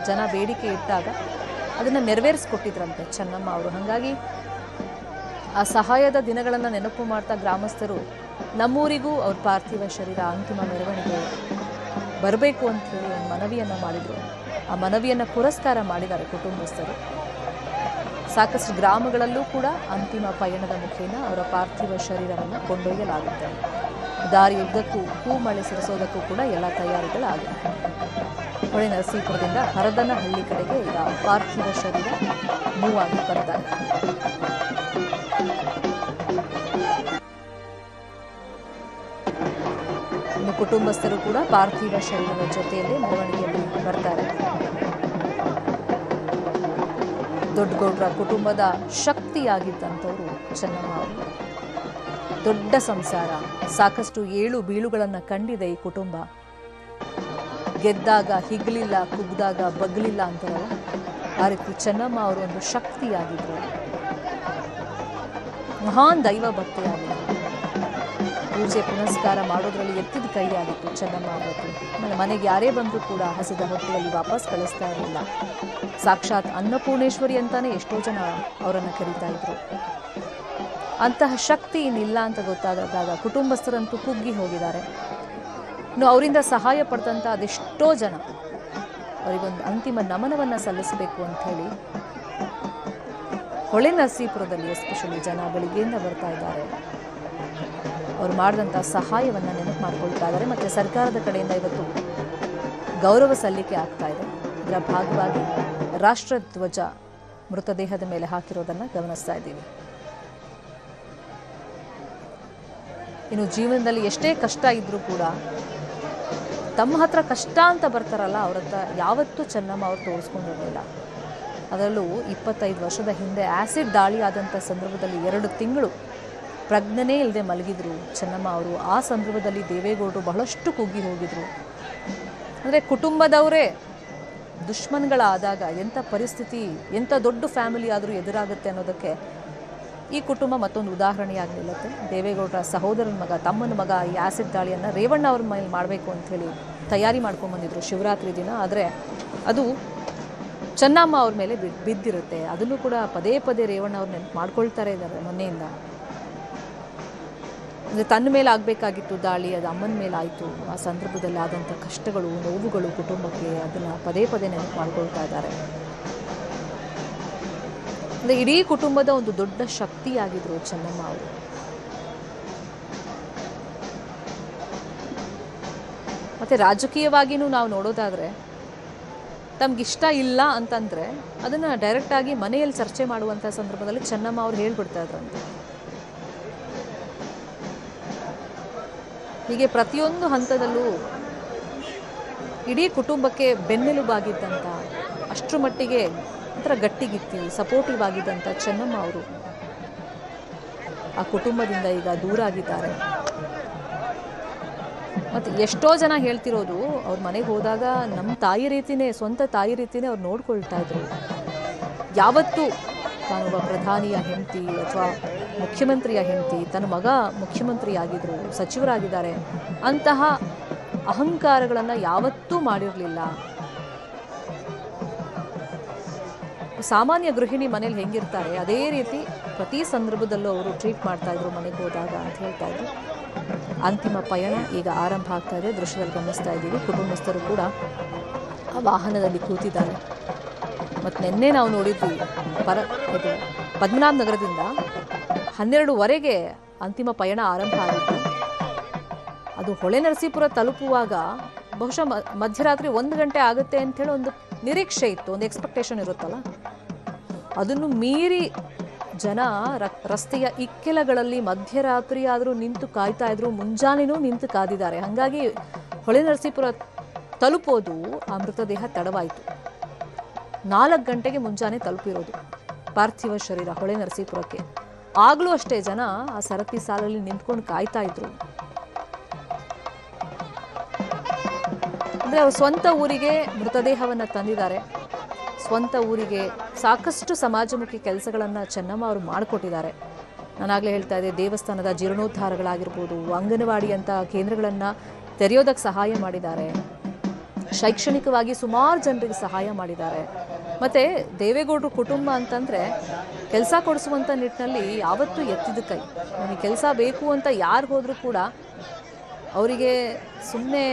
ಜನ ಬೇಡಿಕೆ ಇಟ್ಟಾಗ ಅದನ್ನು ನೆರವೇರಿಸ್ಕೊಟ್ಟಿದ್ರಂತೆ ಚೆನ್ನಮ್ಮ ಅವರು. ಹಾಗಾಗಿ ಆ ಸಹಾಯದ ದಿನಗಳನ್ನು ನೆನಪು ಮಾಡ್ತಾ ಗ್ರಾಮಸ್ಥರು ನಮ್ಮೂರಿಗೂ ಅವ್ರ ಪಾರ್ಥಿವ ಶರೀರ ಅಂತಿಮ ಮೆರವಣಿಗೆ ಬರಬೇಕು ಅಂತ ಹೇಳಿ ಒಂದು ಮನವಿಯನ್ನು ಮಾಡಿದರು. ಆ ಮನವಿಯನ್ನು ಪುರಸ್ಕಾರ ಮಾಡಿದ್ದಾರೆ ಕುಟುಂಬಸ್ಥರು. ಸಾಕಷ್ಟು ಗ್ರಾಮಗಳಲ್ಲೂ ಕೂಡ ಅಂತಿಮ ಪಯಣದ ಮುಖೇನ ಅವರ ಪಾರ್ಥಿವ ಶರೀರವನ್ನು ಕೊಂಡೊಯ್ಯಲಾಗುತ್ತೆ. ದಾರಿಯುದ್ದಕ್ಕೂ ಹೂಮಳೆ ಸಿರಿಸೋದಕ್ಕೂ ಕೂಡ ಎಲ್ಲ ತಯಾರಿಗಳಾಗಿದೆ. ಹೊಳೆ ನರಸೀಪುರದಿಂದ ಹರದನಹಳ್ಳಿ ಕಡೆಗೆ ಈಗ ಪಾರ್ಥಿವ ಶರೀರ ಮೂವ್ ಆಗಿ ಬರ್ತಾರೆ. ಇನ್ನು ಕುಟುಂಬಸ್ಥರು ಕೂಡ ಪಾರ್ಥಿವ ಶರೀರದ ಜೊತೆಯಲ್ಲಿ ಮೆರವಣಿಗೆಯಲ್ಲಿ ಬರ್ತಾರೆ. ದೊಡ್ಡಗೌಡರ ಕುಟುಂಬದ ಶಕ್ತಿಯಾಗಿದ್ದಂಥವರು ಚೆನ್ನಮ್ಮ ಅವರು. ದೊಡ್ಡ ಸಂಸಾರ, ಸಾಕಷ್ಟು ಏಳು ಬೀಳುಗಳನ್ನು ಕಂಡಿದೆ ಈ ಕುಟುಂಬ. ಗೆದ್ದಾಗ ಹಿಗ್ಲಿಲ್ಲ, ಕುಗ್ದಾಗ ಬಗ್ಲಿಲ್ಲ ಅಂತಾರಲ್ಲ, ಆ ರೀತಿ ಚೆನ್ನಮ್ಮ ಅವರು ಒಂದು ಶಕ್ತಿಯಾಗಿದ್ರು. ಮಹಾನ್ ದೈವ ಭಕ್ತಿಯಾಗಿದ್ರು. ಪೂಜೆ ಪುನಸ್ಕಾರ ಮಾಡೋದ್ರಲ್ಲಿ ಎತ್ತಿದ ಕೈಯಾಗಿತ್ತು ಚೆನ್ನಮ್ಮ ಅವರದ್ದು. ಆಮೇಲೆ ಮನೆಗೆ ಯಾರೇ ಬಂದರೂ ಕೂಡ ಹಸಿದ ಹೊಟ್ಟೆಯಲ್ಲಿ ವಾಪಸ್ ಕಳಿಸ್ತಾ ಇರಲಿಲ್ಲ. ಸಾಕ್ಷಾತ್ ಅನ್ನಪೂರ್ಣೇಶ್ವರಿ ಅಂತಾನೆ ಎಷ್ಟೋ ಜನ ಅವರನ್ನು ಕರೀತಾ ಇದ್ರು. ಅಂತಹ ಶಕ್ತಿ ಇನ್ನಿಲ್ಲ ಅಂತ ಗೊತ್ತಾದಾಗ ಕುಟುಂಬಸ್ಥರಂತೂ ಕುಗ್ಗಿ ಹೋಗಿದ್ದಾರೆ. ಇನ್ನು ಅವರಿಂದ ಸಹಾಯ ಪಡೆದಂಥ ಅದೆಷ್ಟೋ ಜನ ಅವರಿಗೊಂದು ಅಂತಿಮ ನಮನವನ್ನು ಸಲ್ಲಿಸಬೇಕು ಅಂತ ಹೇಳಿ ಹೊಳೆ ನರಸೀಪುರದಲ್ಲಿ ಎಸ್ಪೆಷಲಿ ಜನ ಬೆಳಿಗ್ಗೆಯಿಂದ ಬರ್ತಾ ಇದ್ದಾರೆ. ಅವರು ಮಾಡಿದಂಥ ಸಹಾಯವನ್ನು ನೆನಪು ಮಾಡ್ಕೊಳ್ತಾ ಇದ್ದಾರೆ. ಮತ್ತು ಸರ್ಕಾರದ ಕಡೆಯಿಂದ ಇವತ್ತು ಗೌರವ ಸಲ್ಲಿಕೆ ಆಗ್ತಾ ಇದೆ. ಇದರ ಭಾಗವಾಗಿ ರಾಷ್ಟ್ರಧ್ವಜ ಮೃತದೇಹದ ಮೇಲೆ ಹಾಕಿರೋದನ್ನು ಗಮನಿಸ್ತಾ ಇದ್ದೀವಿ. ಇನ್ನು ಜೀವನದಲ್ಲಿ ಎಷ್ಟೇ ಕಷ್ಟ ಇದ್ರೂ ಕೂಡ ತಮ್ಮ ಹತ್ರ ಕಷ್ಟ ಅಂತ ಬರ್ತಾರಲ್ಲ, ಅವ್ರ ಹತ್ರ ಯಾವತ್ತೂ ಚೆನ್ನಮ್ಮ ಅವರು ತೋರಿಸ್ಕೊಂಡಿರಲಿಲ್ಲ. ಅದರಲ್ಲೂ 25 ವರ್ಷದ ಹಿಂದೆ ಆ್ಯಸಿಡ್ ದಾಳಿ ಆದಂಥ ಸಂದರ್ಭದಲ್ಲಿ 2 ತಿಂಗಳು ಪ್ರಜ್ಞೆನೇ ಇಲ್ಲದೆ ಮಲಗಿದ್ರು ಚೆನ್ನಮ್ಮ ಅವರು. ಆ ಸಂದರ್ಭದಲ್ಲಿ ದೇವೇಗೌಡರು ಬಹಳಷ್ಟು ಕುಗ್ಗಿ ಹೋಗಿದ್ರು. ಅಂದರೆ ಕುಟುಂಬದವರೇ ದುಶ್ಮನ್ಗಳಾದಾಗ ಎಂಥ ಪರಿಸ್ಥಿತಿ, ಎಂಥ ದೊಡ್ಡ ಫ್ಯಾಮಿಲಿ ಆದರೂ ಎದುರಾಗುತ್ತೆ ಅನ್ನೋದಕ್ಕೆ ಈ ಕುಟುಂಬ ಮತ್ತೊಂದು ಉದಾಹರಣೆಯಾಗಿ ನಿಲ್ಲುತ್ತೆ. ದೇವೇಗೌಡರ ಸಹೋದರನ ಮಗ, ತಮ್ಮನ ಮಗ ಈ ಆ್ಯಸಿಡ್ ದಾಳಿಯನ್ನು ರೇವಣ್ಣ ಅವ್ರ ಮೇಲೆ ಮಾಡಬೇಕು ಅಂಥೇಳಿ ತಯಾರಿ ಮಾಡ್ಕೊಂಡ್ಬಂದಿದ್ರು ಶಿವರಾತ್ರಿ ದಿನ. ಆದರೆ ಅದು ಚೆನ್ನಮ್ಮ ಅವ್ರ ಮೇಲೆ ಬಿದ್ದಿರುತ್ತೆ. ಅದನ್ನು ಕೂಡ ಪದೇ ಪದೇ ರೇವಣ್ಣ ಅವ್ರು ನೆನಪು ಮಾಡ್ಕೊಳ್ತಾರೆ ಇದ್ದಾರೆ ಮೊನ್ನೆಯಿಂದ. ಅಂದರೆ ತನ್ನ ಮೇಲೆ ಆಗಬೇಕಾಗಿತ್ತು ದಾಳಿ, ಅದು ಅಮ್ಮನ ಮೇಲೆ ಆಯಿತು. ಆ ಸಂದರ್ಭದಲ್ಲಿ ಆದಂಥ ಕಷ್ಟಗಳು, ನೋವುಗಳು ಕುಟುಂಬಕ್ಕೆ, ಅದನ್ನು ಪದೇ ಪದೇ ನೆನಪು ಮಾಡ್ಕೊಳ್ತಾ ಇದ್ದಾರೆ. ಅಂದರೆ ಇಡೀ ಕುಟುಂಬದ ಒಂದು ದೊಡ್ಡ ಶಕ್ತಿಯಾಗಿದ್ರು ಚೆನ್ನಮ್ಮ ಅವರು. ಮತ್ತು ರಾಜಕೀಯವಾಗಿಯೂ ನಾವು ನೋಡೋದಾದರೆ ತಮಗಿಷ್ಟ ಇಲ್ಲ ಅಂತಂದರೆ ಅದನ್ನು ಡೈರೆಕ್ಟಾಗಿ ಮನೆಯಲ್ಲಿ ಚರ್ಚೆ ಮಾಡುವಂಥ ಸಂದರ್ಭದಲ್ಲಿ ಚೆನ್ನಮ್ಮ ಅವ್ರು ಹೇಳ್ಬಿಡ್ತಾ ಇದ್ರಂತೆ. ಹೀಗೆ ಪ್ರತಿಯೊಂದು ಹಂತದಲ್ಲೂ ಇಡೀ ಕುಟುಂಬಕ್ಕೆ ಬೆನ್ನೆಲುಬಾಗಿದ್ದಂಥ, ಅಷ್ಟರ ಮಟ್ಟಿಗೆ ಒಂಥರ ಗಟ್ಟಿಗಿತ್ತಿ ಸಪೋರ್ಟಿವ್ ಆಗಿದ್ದಂಥ ಚೆನ್ನಮ್ಮ ಅವರು ಆ ಕುಟುಂಬದಿಂದ ಈಗ ದೂರ ಆಗಿದ್ದಾರೆ. ಮತ್ತು ಎಷ್ಟೋ ಜನ ಹೇಳ್ತಿರೋದು, ಅವ್ರ ಮನೆಗೆ ಹೋದಾಗ ನಮ್ಮ ತಾಯಿ ರೀತಿಯೇ, ಸ್ವಂತ ತಾಯಿ ರೀತಿಯೇ ಅವ್ರು ನೋಡ್ಕೊಳ್ತಾ ಇದ್ರು. ಯಾವತ್ತೂ ತಾನೊಬ್ಬ ಪ್ರಧಾನಿಯ ಹೆಂಡತಿ ಅಥವಾ ಮುಖ್ಯಮಂತ್ರಿಯ ಹೆಂಡತಿ, ತನ್ನ ಮಗ ಮುಖ್ಯಮಂತ್ರಿ ಆಗಿದ್ರು, ಸಚಿವರಾಗಿದ್ದಾರೆ, ಅಂತಹ ಅಹಂಕಾರಗಳನ್ನು ಯಾವತ್ತೂ ಮಾಡಿರಲಿಲ್ಲ. ಸಾಮಾನ್ಯ ಗೃಹಿಣಿ ಮನೇಲಿ ಹೆಂಗಿರ್ತಾರೆ ಅದೇ ರೀತಿ ಪ್ರತಿ ಸಂದರ್ಭದಲ್ಲೂ ಅವರು ಟ್ರೀಟ್ ಮಾಡ್ತಾ ಇದ್ರು ಮನೆಗೆ ಹೋದಾಗ ಅಂತ ಹೇಳ್ತಾ ಇದ್ರು. ಅಂತಿಮ ಪಯಣ ಈಗ ಆರಂಭ ಆಗ್ತಾ ಇದೆ. ದೃಶ್ಯದಲ್ಲಿ ಗಮನಿಸ್ತಾ ಇದ್ದೀವಿ, ಕುಟುಂಬಸ್ಥರು ಕೂಡ ಆ ವಾಹನದಲ್ಲಿ ಕೂತಿದ್ದಾರೆ. ಮತ್ತು ನಿನ್ನೆ ನಾವು ನೋಡಿದ್ವಿ ಇದು ಪದ್ಮನಾಭ ನಗರದಿಂದ 12:15 ಅಂತಿಮ ಪಯಣ ಆರಂಭ ಆಗಿತ್ತು. ಅದು ಹೊಳೆನರಸೀಪುರ ತಲುಪುವಾಗ ಬಹುಶಃ ಮಧ್ಯರಾತ್ರಿ 1 ಗಂಟೆ ಆಗುತ್ತೆ ಅಂಥೇಳಿ ಒಂದು ನಿರೀಕ್ಷೆ ಇತ್ತು, ಒಂದು ಎಕ್ಸ್ಪೆಕ್ಟೇಷನ್ ಇರುತ್ತಲ್ಲ. ಅದನ್ನು ಮೀರಿ ಜನ ರಸ್ತೆಯ ಇಕ್ಕೆಲಗಳಲ್ಲಿ ಮಧ್ಯರಾತ್ರಿ ಆದರೂ ನಿಂತು ಕಾಯ್ತಾ ಇದ್ರು, ಮುಂಜಾನೆನೂ ನಿಂತು ಕಾದಿದ್ದಾರೆ. ಹಾಗಾಗಿ ಹೊಳೆನರಸೀಪುರ ತಲುಪೋದು ಆ ಮೃತದೇಹ ತಡವಾಯಿತು. 4 ಗಂಟೆಗೆ ಮುಂಜಾನೆ ತಲುಪಿರೋದು ಪಾರ್ಥಿವ ಶರೀರ ಹೊಳೆನರಸೀಪುರಕ್ಕೆ. ಆಗಲೂ ಅಷ್ಟೇ ಜನ ಆ ಸರತಿ ಸಾಲಲ್ಲಿ ನಿಂತ್ಕೊಂಡು ಕಾಯ್ತಾ ಇದ್ರು. ಅಂದರೆ ಅವ್ರ ಸ್ವಂತ ಊರಿಗೆ ಮೃತದೇಹವನ್ನು ತಂದಿದ್ದಾರೆ. ಸ್ವಂತ ಊರಿಗೆ ಸಾಕಷ್ಟು ಸಮಾಜಮುಖಿ ಕೆಲಸಗಳನ್ನು ಚೆನ್ನಮ್ಮ ಅವರು ಮಾಡಿಕೊಟ್ಟಿದ್ದಾರೆ. ನಾನಾಗಲೇ ಹೇಳ್ತಾ ಇದ್ದೆ, ದೇವಸ್ಥಾನದ ಜೀರ್ಣೋದ್ಧಾರಗಳಾಗಿರ್ಬೋದು, ಅಂಗನವಾಡಿ ಅಂತ ಕೇಂದ್ರಗಳನ್ನು ತೆರೆಯೋದಕ್ಕೆ ಸಹಾಯ ಮಾಡಿದ್ದಾರೆ. ಶೈಕ್ಷಣಿಕವಾಗಿ ಸುಮಾರು ಜನರಿಗೆ ಸಹಾಯ ಮಾಡಿದ್ದಾರೆ. ಮತ್ತು ದೇವೇಗೌಡರು ಕುಟುಂಬ ಅಂತಂದರೆ ಕೆಲಸ ಕೊಡಿಸುವಂಥ ನಿಟ್ಟಿನಲ್ಲಿ ಯಾವತ್ತೂ ಎತ್ತಿದ ಕೈ. ನನಗೆ ಕೆಲಸ ಬೇಕು ಅಂತ ಯಾರು ಹೋದರೂ ಕೂಡ ಅವರಿಗೆ ಸುಮ್ಮನೆ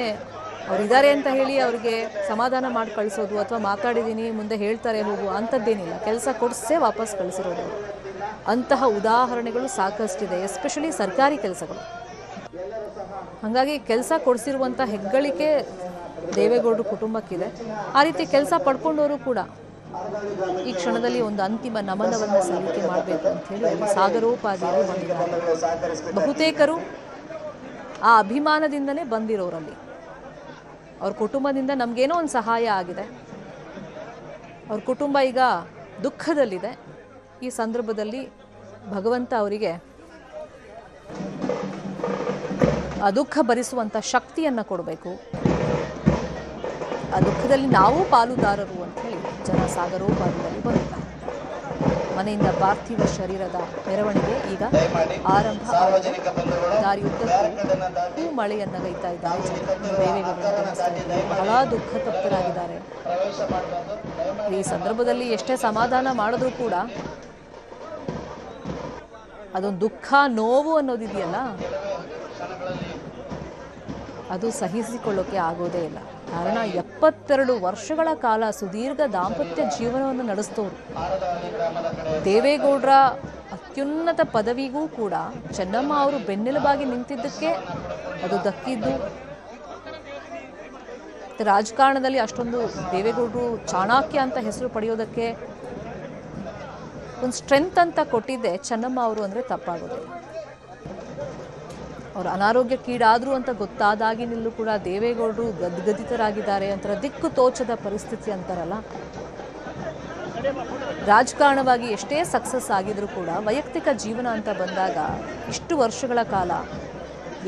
ಅವರಿದ್ದಾರೆ ಅಂತ ಹೇಳಿ ಅವರಿಗೆ ಸಮಾಧಾನ ಮಾಡಿ ಕಳಿಸೋದು ಅಥವಾ ಮಾತಾಡಿದ್ದೀನಿ ಮುಂದೆ ಹೇಳ್ತಾರೆ ಹೋಗು ಅಂಥದ್ದೇನಿಲ್ಲ. ಕೆಲಸ ಕೊಡಿಸೇ ವಾಪಸ್ ಕಳಿಸಿರೋದು. ಅಂತಹ ಉದಾಹರಣೆಗಳು ಸಾಕಷ್ಟಿದೆ, ಎಸ್ಪೆಷಲಿ ಸರ್ಕಾರಿ ಕೆಲಸಗಳು. ಹಾಗಾಗಿ ಕೆಲಸ ಕೊಡಿಸಿರುವಂಥ ಹೆಗ್ಗಳಿಕೆ ದೇವೇಗೌಡರು ಕುಟುಂಬಕ್ಕಿದೆ. ಆ ರೀತಿ ಕೆಲಸ ಪಡ್ಕೊಂಡವರು ಕೂಡ ಈ ಕ್ಷಣದಲ್ಲಿ ಒಂದು ಅಂತಿಮ ನಮನವನ್ನು ಸಲ್ಲಿಕೆ ಮಾಡಬೇಕು ಅಂತ ಹೇಳಿ ಸಾಗರೋಪಾದಿಯಲ್ಲಿ ಬಂದಿದ್ದಾರೆ. ಬಹುತೇಕರು ಆ ಅಭಿಮಾನದಿಂದಲೇ ಬಂದಿರೋರಲ್ಲಿ. ಅವ್ರ ಕುಟುಂಬದಿಂದ ನಮಗೇನೋ ಒಂದು ಸಹಾಯ ಆಗಿದೆ, ಅವ್ರ ಕುಟುಂಬ ಈಗ ದುಃಖದಲ್ಲಿದೆ. ಈ ಸಂದರ್ಭದಲ್ಲಿ ಭಗವಂತ ಅವರಿಗೆ ಆ ದುಃಖ ಭರಿಸುವಂಥ ಶಕ್ತಿಯನ್ನು ಕೊಡಬೇಕು. ಆ ದುಃಖದಲ್ಲಿ ನಾವು ಪಾಲುದಾರರು ಅಂತ ಹೇಳಿ ಜನ ಸಾಗರೋಪಾದಿಯಲ್ಲಿ ಬಂದಿದ್ದಾರೆ. ಮನೆಯಿಂದ ಪಾರ್ಥಿವ ಶರೀರದ ಮೆರವಣಿಗೆ ಈಗ ಆರಂಭ. ದಾರಿಯುದ್ದಕ್ಕೂ ಮಳೆಯನ್ನು ಗೈತಾ ಇದ್ದಾರೆ. ದೇವೇಗೌಡರು ಬಹಳ ದುಃಖ ತಪ್ತರಾಗಿದ್ದಾರೆ. ಈ ಸಂದರ್ಭದಲ್ಲಿ ಎಷ್ಟೇ ಸಮಾಧಾನ ಮಾಡಿದ್ರೂ ಕೂಡ ಅದೊಂದು ದುಃಖ, ನೋವು ಅನ್ನೋದಿದೆಯಲ್ಲ, ಅದು ಸಹಿಸಿಕೊಳ್ಳೋಕೆ ಆಗೋದೇ ಇಲ್ಲ. ಕಾರಣ 72 ವರ್ಷಗಳ ಕಾಲ ಸುದೀರ್ಘ ದಾಂಪತ್ಯ ಜೀವನವನ್ನು ನಡೆಸ್ತವರು. ದೇವೇಗೌಡರ ಅತ್ಯುನ್ನತ ಪದವಿಗೂ ಕೂಡ ಚೆನ್ನಮ್ಮ ಅವರು ಬೆನ್ನೆಲುಬಾಗಿ ನಿಂತಿದ್ದಕ್ಕೆ ಅದು ದಕ್ಕಿದ್ದು. ರಾಜಕಾರಣದಲ್ಲಿ ಅಷ್ಟೊಂದು ದೇವೇಗೌಡರು ಚಾಣಾಕ್ಯ ಅಂತ ಹೆಸರು ಪಡೆಯೋದಕ್ಕೆ ಒಂದು ಸ್ಟ್ರೆಂತ್ ಅಂತ ಕೊಟ್ಟಿದ್ದೆ ಚೆನ್ನಮ್ಮ ಅವರು ಅಂದರೆ ತಪ್ಪಾಗೋದಿಲ್ಲ. ಅವರು ಅನಾರೋಗ್ಯಕ್ಕೀಡಾದರು ಅಂತ ಗೊತ್ತಾದಾಗಿನಲ್ಲೂ ಕೂಡ ದೇವೇಗೌಡರು ಗದ್ಗದಿತರಾಗಿದ್ದಾರೆ, ಒಂಥರ ದಿಕ್ಕು ತೋಚದ ಪರಿಸ್ಥಿತಿ ಅಂತಾರಲ್ಲ. ರಾಜಕಾರಣವಾಗಿ ಎಷ್ಟೇ ಸಕ್ಸಸ್ ಆಗಿದ್ರು ಕೂಡ ವೈಯಕ್ತಿಕ ಜೀವನ ಅಂತ ಬಂದಾಗ ಇಷ್ಟು ವರ್ಷಗಳ ಕಾಲ,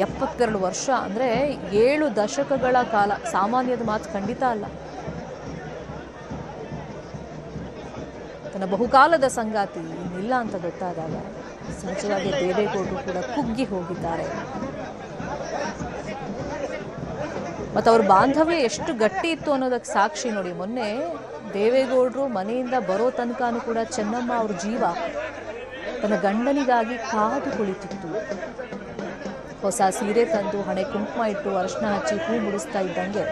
72 ವರ್ಷ ಅಂದರೆ 7 ದಶಕಗಳ ಕಾಲ ಸಾಮಾನ್ಯದ ಮಾತು ಖಂಡಿತ ಅಲ್ಲ. ತನ್ನ ಬಹುಕಾಲದ ಸಂಗಾತಿ ಇನ್ನಿಲ್ಲ ಅಂತ ಗೊತ್ತಾದಾಗ ಸಹಜವಾಗಿ ದೇವೇಗೌಡರು ಕೂಡ ಕುಗ್ಗಿ ಹೋಗಿದ್ದಾರೆ. ಮತ್ತು ಅವ್ರ ಬಾಂಧವ್ಯ ಎಷ್ಟು ಗಟ್ಟಿ ಇತ್ತು ಅನ್ನೋದಕ್ಕೆ ಸಾಕ್ಷಿ ನೋಡಿ. ಮೊನ್ನೆ ದೇವೇಗೌಡರು ಮನೆಯಿಂದ ಬರೋ ತನಕನೂ ಕೂಡ ಚೆನ್ನಮ್ಮ ಅವ್ರ ಜೀವ ತನ್ನ ಗಂಡನಿಗಾಗಿ ಕಾದು ಕುಳಿತಿತ್ತು. ಹೊಸ ಸೀರೆ ತಂದು ಹಣೆ ಕುಂಕುಮ ಇಟ್ಟು ಅರಶಿನ ಹಚ್ಚಿ ಹೂ ಮುಡಿಸ್ತಾ ಇದ್ದಂಗೆ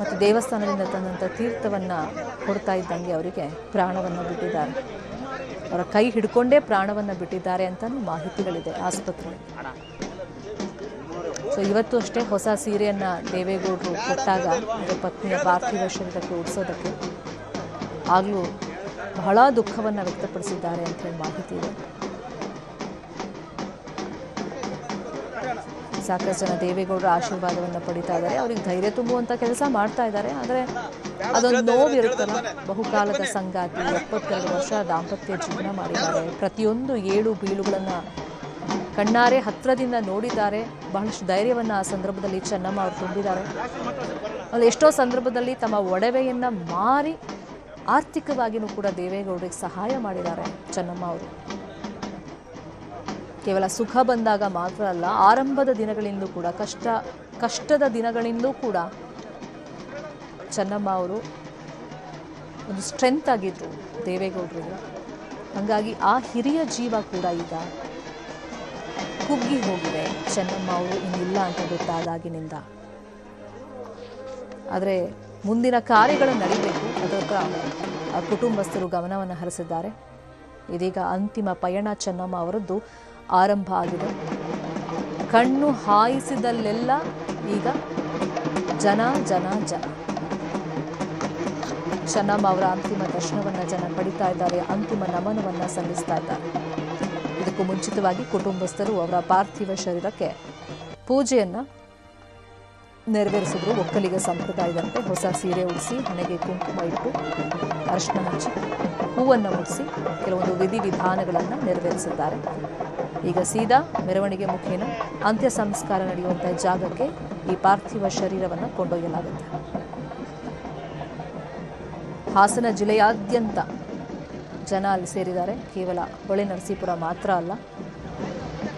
ಮತ್ತು ದೇವಸ್ಥಾನದಿಂದ ತಂದಂಥ ತೀರ್ಥವನ್ನು ಕೊಡ್ತಾ ಇದ್ದಂಗೆ ಅವರಿಗೆ ಪ್ರಾಣವನ್ನು ಬಿಟ್ಟಿದ್ದಾರೆ. ಅವರ ಕೈ ಹಿಡ್ಕೊಂಡೇ ಪ್ರಾಣವನ್ನು ಬಿಟ್ಟಿದ್ದಾರೆ ಅಂತಲೂ ಮಾಹಿತಿಗಳಿದೆ ಆಸ್ಪತ್ರೆಯಲ್ಲಿ. ಸೊ ಇವತ್ತು ಅಷ್ಟೇ ಹೊಸ ಸೀರೆಯನ್ನು ದೇವೇಗೌಡರು ಕೊಟ್ಟಾಗ ಅವರ ಪತ್ನಿಯ ಪಾರ್ಥಿವ ಶರೀರಕ್ಕೆ ಉಡಿಸೋದಕ್ಕೆ ಆಗಲೂ ಬಹಳ ದುಃಖವನ್ನು ವ್ಯಕ್ತಪಡಿಸಿದ್ದಾರೆ ಅಂತ ಹೇಳಿ ಮಾಹಿತಿ ಇದೆ. ಸಾಕಷ್ಟು ಜನ ದೇವೇಗೌಡರ ಆಶೀರ್ವಾದವನ್ನು ಪಡಿತಾ ಇದ್ದಾರೆ, ಅವ್ರಿಗೆ ಧೈರ್ಯ ತುಂಬುವಂಥ ಕೆಲಸ ಮಾಡ್ತಾ ಇದ್ದಾರೆ. ಆದರೆ ಅದೊಂದು ನೋವಿರುತ್ತಲ್ಲ, ಬಹುಕಾಲದ ಸಂಗಾತಿ, 72 ವರ್ಷ ದಾಂಪತ್ಯ ಜೀವನ ಮಾಡಿದ್ದಾರೆ, ಪ್ರತಿಯೊಂದು ಏಳು ಬೀಳುಗಳನ್ನು ಕಣ್ಣಾರೆ ಹತ್ತಿರದಿಂದ ನೋಡಿದ್ದಾರೆ. ಬಹಳಷ್ಟು ಧೈರ್ಯವನ್ನು ಆ ಸಂದರ್ಭದಲ್ಲಿ ಚೆನ್ನಮ್ಮ ಅವರು ತುಂಬಿದ್ದಾರೆ. ಅಲ್ಲಿ ಎಷ್ಟೋ ಸಂದರ್ಭದಲ್ಲಿ ತಮ್ಮ ಒಡವೆಯನ್ನು ಮಾರಿ ಆರ್ಥಿಕವಾಗಿಯೂ ಕೂಡ ದೇವೇಗೌಡರಿಗೆ ಸಹಾಯ ಮಾಡಿದ್ದಾರೆ ಚೆನ್ನಮ್ಮ ಅವರು. ಕೇವಲ ಸುಖ ಬಂದಾಗ ಮಾತ್ರ ಅಲ್ಲ, ಆರಂಭದ ದಿನಗಳಿಂದಲೂ ಕೂಡ ಕಷ್ಟದ ದಿನಗಳಿಂದಲೂ ಕೂಡ ಚೆನ್ನಮ್ಮ ಅವರು ಒಂದು ಸ್ಟ್ರೆಂತ್ ಆಗಿದ್ರು ದೇವೇಗೌಡರಿಗೆ. ಹಾಗಾಗಿ ಆ ಹಿರಿಯ ಜೀವ ಕೂಡ ಈಗ ಕುಗ್ಗಿ ಹೋಗಿದೆ ಚೆನ್ನಮ್ಮ ಅವರು ಇನ್ನಿಲ್ಲ ಅಂತ ಗೊತ್ತಾದಾಗಿನಿಂದ. ಆದರೆ ಮುಂದಿನ ಕಾರ್ಯಗಳು ನಡೀಬೇಕು, ಅದರ ಕುಟುಂಬಸ್ಥರು ಗಮನವನ್ನು ಹರಿಸಿದ್ದಾರೆ. ಇದೀಗ ಅಂತಿಮ ಪಯಣ ಚೆನ್ನಮ್ಮ ಅವರದ್ದು ಆರಂಭ ಆಗಿದೆ. ಕಣ್ಣು ಹಾಯಿಸಿದಲ್ಲೆಲ್ಲ ಈಗ ಜನ ಜನ ಜನ. ಚೆನ್ನಮ್ಮ ಅವರ ಅಂತಿಮ ದರ್ಶನವನ್ನು ಜನ ಪಡಿತಾ ಇದ್ದಾರೆ, ಅಂತಿಮ ನಮನವನ್ನು ಸಲ್ಲಿಸ್ತಾ ಇದ್ದಾರೆ. ಇದಕ್ಕೂ ಮುಂಚಿತವಾಗಿ ಕುಟುಂಬಸ್ಥರು ಅವರ ಪಾರ್ಥಿವ ಶರೀರಕ್ಕೆ ಪೂಜೆಯನ್ನು ನೆರವೇರಿಸಿದ್ರು. ಒಕ್ಕಲಿಗ ಸಂಪ್ರದಾಯದಂತೆ ಹೊಸ ಸೀರೆ ಉಡಿಸಿ, ಹಣೆಗೆ ಕುಂಕುಮ ಇಟ್ಟು, ಅರಿಶಿನ ಹಚ್ಚಿ, ಹೂವನ್ನು ಮುಡಿಸಿ ಕೆಲವೊಂದು ವಿಧಿವಿಧಾನಗಳನ್ನು ನೆರವೇರಿಸಿದ್ದಾರೆ. ಈಗ ಸೀದಾ ಮೆರವಣಿಗೆ ಮುಖೇನ ಅಂತ್ಯ ಸಂಸ್ಕಾರ ನಡೆಯುವಂಥ ಜಾಗಕ್ಕೆ ಈ ಪಾರ್ಥಿವ ಶರೀರವನ್ನು ಕೊಂಡೊಯ್ಯಲಾಗುತ್ತೆ. ಹಾಸನ ಜಿಲ್ಲೆಯಾದ್ಯಂತ ಜನ ಅಲ್ಲಿ ಸೇರಿದ್ದಾರೆ. ಕೇವಲ ಹೊಳೆನರಸೀಪುರ ಮಾತ್ರ ಅಲ್ಲ,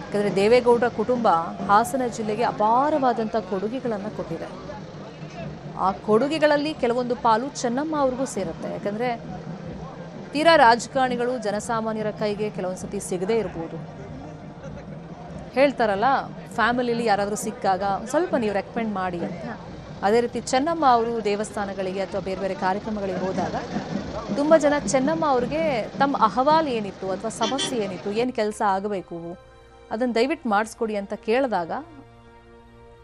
ಯಾಕಂದರೆ ದೇವೇಗೌಡರ ಕುಟುಂಬ ಹಾಸನ ಜಿಲ್ಲೆಗೆ ಅಪಾರವಾದಂಥ ಕೊಡುಗೆಗಳನ್ನು ಕೊಟ್ಟಿದೆ. ಆ ಕೊಡುಗೆಗಳಲ್ಲಿ ಕೆಲವೊಂದು ಪಾಲು ಚೆನ್ನಮ್ಮ ಅವ್ರಿಗೂ ಸೇರುತ್ತೆ. ಯಾಕಂದರೆ ತೀರಾ ರಾಜಕಾರಣಿಗಳು ಜನಸಾಮಾನ್ಯರ ಕೈಗೆ ಕೆಲವೊಂದು ಸತಿ ಸಿಗದೇ ಇರ್ಬೋದು. ಹೇಳ್ತಾರಲ್ಲ, ಫ್ಯಾಮಿಲಿಲಿ ಯಾರಾದರೂ ಸಿಕ್ಕಾಗ ಸ್ವಲ್ಪ ನೀವು ರೆಕಮೆಂಡ್ ಮಾಡಿ ಅಂತ. ಅದೇ ರೀತಿ ಚೆನ್ನಮ್ಮ ಅವರು ದೇವಸ್ಥಾನಗಳಿಗೆ ಅಥವಾ ಬೇರೆ ಬೇರೆ ಕಾರ್ಯಕ್ರಮಗಳಿಗೆ ಹೋದಾಗ ತುಂಬ ಜನ ಚೆನ್ನಮ್ಮ ಅವ್ರಿಗೆ ತಮ್ಮ ಅಹವಾಲು ಏನಿತ್ತು ಅಥವಾ ಸಮಸ್ಯೆ ಏನಿತ್ತು, ಏನು ಕೆಲಸ ಆಗಬೇಕು, ಅದನ್ನು ದಯವಿಟ್ಟು ಮಾಡಿಸ್ಕೊಡಿ ಅಂತ ಕೇಳಿದಾಗ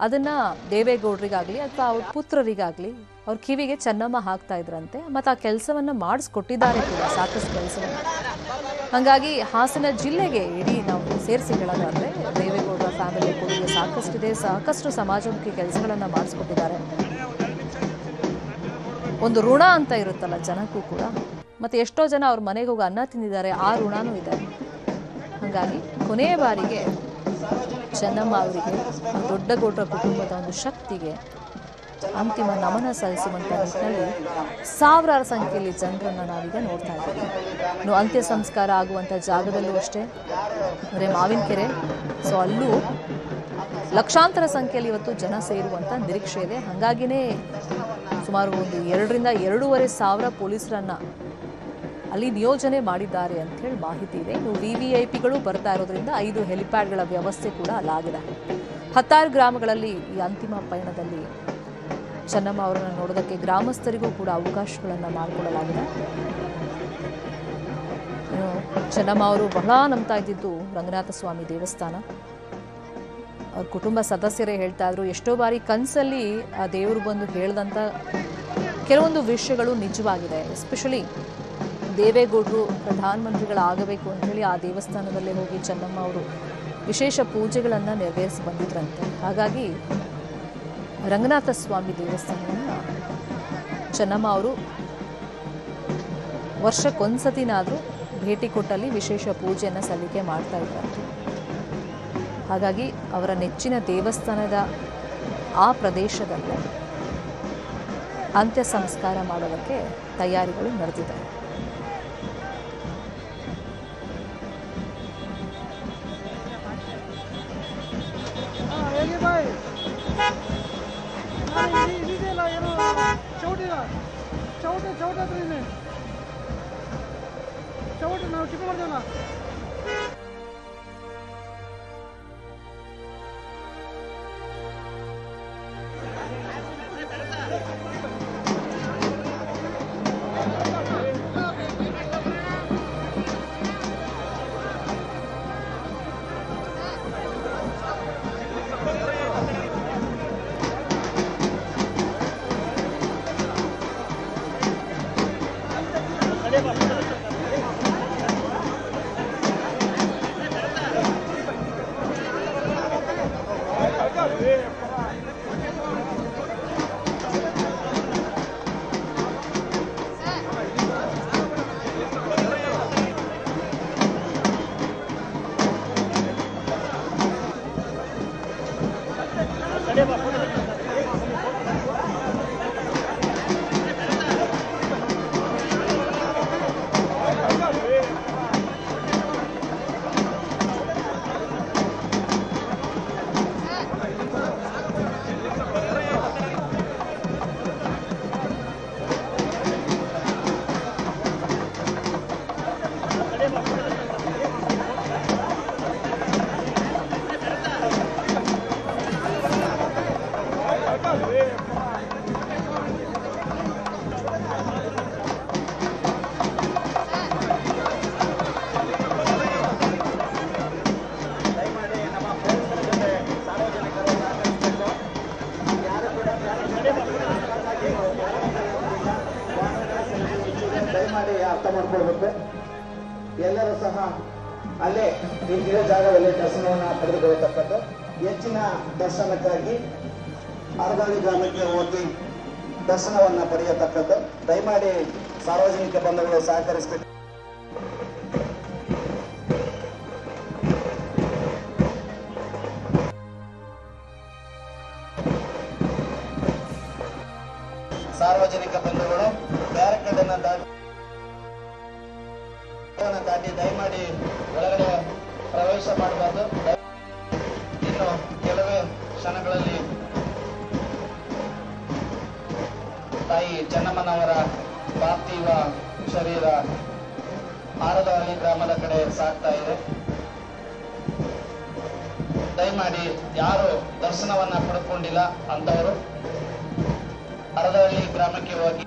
ಅದನ್ನು ದೇವೇಗೌಡರಿಗಾಗಲಿ ಅಥವಾ ಅವ್ರ ಪುತ್ರರಿಗಾಗಲಿ ಅವ್ರ ಕಿವಿಗೆ ಚೆನ್ನಮ್ಮ ಹಾಕ್ತಾ ಇದ್ರಂತೆ. ಮತ್ತು ಆ ಕೆಲಸವನ್ನು ಮಾಡಿಸ್ಕೊಟ್ಟಿದ್ದಾರೆ ಕೂಡ, ಸಾಕಷ್ಟು ಕೆಲಸವನ್ನು. ಹಾಗಾಗಿ ಹಾಸನ ಜಿಲ್ಲೆಗೆ ಇಡೀ ನಾವು ಸೇರಿಸಿ ಹೇಳೋದಾದರೆ ದೇವೇಗೌಡರ ಫ್ಯಾಮಿಲಿ ಕೊಡುಗೆ ಸಾಕಷ್ಟಿದೆ. ಸಾಕಷ್ಟು ಸಮಾಜಮುಖಿ ಕೆಲಸಗಳನ್ನು ಮಾಡಿಸ್ಕೊಟ್ಟಿದ್ದಾರೆ. ಒಂದು ಋಣ ಅಂತ ಇರುತ್ತಲ್ಲ ಜನಕ್ಕೂ ಕೂಡ, ಮತ್ತು ಎಷ್ಟೋ ಜನ ಅವ್ರ ಮನೆಗೆ ಹೋಗಿ ಅನ್ನ ತಿಂದಿದ್ದಾರೆ, ಆ ಋಣನೂ ಇದೆ. ಹಾಗಾಗಿ ಕೊನೆಯ ಬಾರಿಗೆ ಚೆನ್ನಮ್ಮ ಅವರಿಗೆ, ದೊಡ್ಡಗೌಡರ ಕುಟುಂಬದ ಒಂದು ಶಕ್ತಿಗೆ ಅಂತಿಮ ನಮನ ಸಲ್ಲಿಸುವಂಥ ನಿಟ್ಟಿನಲ್ಲಿ ಸಾವಿರಾರು ಸಂಖ್ಯೆಯಲ್ಲಿ ಜನರನ್ನು ನಾವೀಗ ನೋಡ್ತಾ ಇದ್ದೀವಿ. ಇನ್ನು ಅಂತ್ಯ ಸಂಸ್ಕಾರ ಆಗುವಂಥ ಜಾಗದಲ್ಲೂ ಅಷ್ಟೇ, ಅಂದರೆ ಮಾವಿನಕೆರೆ, ಸೊ ಅಲ್ಲೂ ಲಕ್ಷಾಂತರ ಸಂಖ್ಯೆಯಲ್ಲಿ ಇವತ್ತು ಜನ ಸೇರುವಂಥ ನಿರೀಕ್ಷೆ ಇದೆ. ಹಾಗಾಗಿನೇ ಸುಮಾರು ಒಂದು 2 ರಿಂದ 2.5 ಸಾವಿರ ಪೊಲೀಸರನ್ನು ಅಲ್ಲಿ ನಿಯೋಜನೆ ಮಾಡಿದ್ದಾರೆ ಅಂತ ಹೇಳಿ ಮಾಹಿತಿ ಇದೆ. ಇನ್ನು VVIPಗಳು ಬರ್ತಾ ಇರೋದ್ರಿಂದ 5 ಹೆಲಿಪ್ಯಾಡ್ಗಳ ವ್ಯವಸ್ಥೆ ಕೂಡ ಅಲ್ಲಾಗಿದೆ. 16 ಗ್ರಾಮಗಳಲ್ಲಿ ಈ ಅಂತಿಮ ಪಯಣದಲ್ಲಿ ಚೆನ್ನಮ್ಮ ಅವರನ್ನು ನೋಡೋದಕ್ಕೆ ಗ್ರಾಮಸ್ಥರಿಗೂ ಕೂಡ ಅವಕಾಶಗಳನ್ನು ಮಾಡಿಕೊಡಲಾಗಿದೆ. ಇನ್ನು ಚೆನ್ನಮ್ಮ ಅವರು ಬಹಳ ನಂಬ್ತಾ ಇದ್ದಿದ್ದು ರಂಗನಾಥ ಸ್ವಾಮಿ ದೇವಸ್ಥಾನ. ಅವ್ರ ಕುಟುಂಬ ಸದಸ್ಯರೇ ಹೇಳ್ತಾ ಇದ್ರು, ಎಷ್ಟೋ ಬಾರಿ ಕನಸಲ್ಲಿ ಆ ದೇವರು ಬಂದು ಹೇಳಿದಂಥ ಕೆಲವೊಂದು ವಿಷಯಗಳು ನಿಜವಾಗಿದೆ. ಎಸ್ಪೆಷಲಿ ದೇವೇಗೌಡರು ಪ್ರಧಾನಮಂತ್ರಿಗಳಾಗಬೇಕು ಅಂಥೇಳಿ ಆ ದೇವಸ್ಥಾನದಲ್ಲೇ ಹೋಗಿ ಚೆನ್ನಮ್ಮ ಅವರು ವಿಶೇಷ ಪೂಜೆಗಳನ್ನು ನೆರವೇರಿಸಿ ಬಂದಿದ್ರಂತೆ. ಹಾಗಾಗಿ ರಂಗನಾಥ ಸ್ವಾಮಿ ದೇವಸ್ಥಾನವನ್ನು ಚೆನ್ನಮ್ಮ ಅವರು ವರ್ಷಕ್ಕೊಂದ್ಸತಿನಾದರೂ ಭೇಟಿ ಕೊಟ್ಟಲ್ಲಿ ವಿಶೇಷ ಪೂಜೆಯನ್ನು ಸಲ್ಲಿಕೆ ಮಾಡ್ತಾ ಇದ್ರಂತೆ. ಹಾಗಾಗಿ ಅವರ ನೆಚ್ಚಿನ ದೇವಸ್ಥಾನದ ಆ ಪ್ರದೇಶದಲ್ಲಿ ಅಂತ್ಯ ಸಂಸ್ಕಾರ ಮಾಡೋದಕ್ಕೆ ತಯಾರಿಗಳು ನಡೆದಿದೆ. ದಯಮಾಡಿ ಅರ್ಥ ಮಾಡ್ಕೊಳ್ಬೇಕು. ಎಲ್ಲರೂ ಸಹ ಅಲ್ಲೇ ಇರೋ ಜಾಗದಲ್ಲಿ ದರ್ಶನವನ್ನು ಪಡೆದುಕೊಳ್ಳತಕ್ಕದ್ದು. ಹೆಚ್ಚಿನ ದರ್ಶನಕ್ಕಾಗಿ ಅರದಾಳಿ ಗ್ರಾಮಕ್ಕೆ ಹೋಗಿ ದರ್ಶನವನ್ನು ಪಡೆಯತಕ್ಕದ್ದು. ದಯಮಾಡಿ ಸಾರ್ವಜನಿಕ ಬಂಧುಗಳು ಸಹಕರಿಸಬೇಕು. ಸಾರ್ವಜನಿಕ ಬಂಧುಗಳು ಬ್ಯಾರಿಕೇಡ್ ಅನ್ನು ದಾಟಿ ದಯಮಾಡಿ ಒಳಗಡೆ ಪ್ರವೇಶ ಮಾಡಬಾರ್ದು. ಇನ್ನು ಕೆಲವೇ ಕ್ಷಣಗಳಲ್ಲಿ ತಾಯಿ ಚೆನ್ನಮ್ಮನವರ ಪಾರ್ಥಿವ ಶರೀರ ಆರದಹಳ್ಳಿ ಗ್ರಾಮದ ಕಡೆ ಸಾಗ್ತಾ ಇದೆ. ದಯಮಾಡಿ ಯಾರು ದರ್ಶನವನ್ನ ಪಡೆದುಕೊಂಡಿಲ್ಲ ಅಂತವರು ಅರದಹಳ್ಳಿ ಗ್ರಾಮಕ್ಕೆ ಹೋಗಿ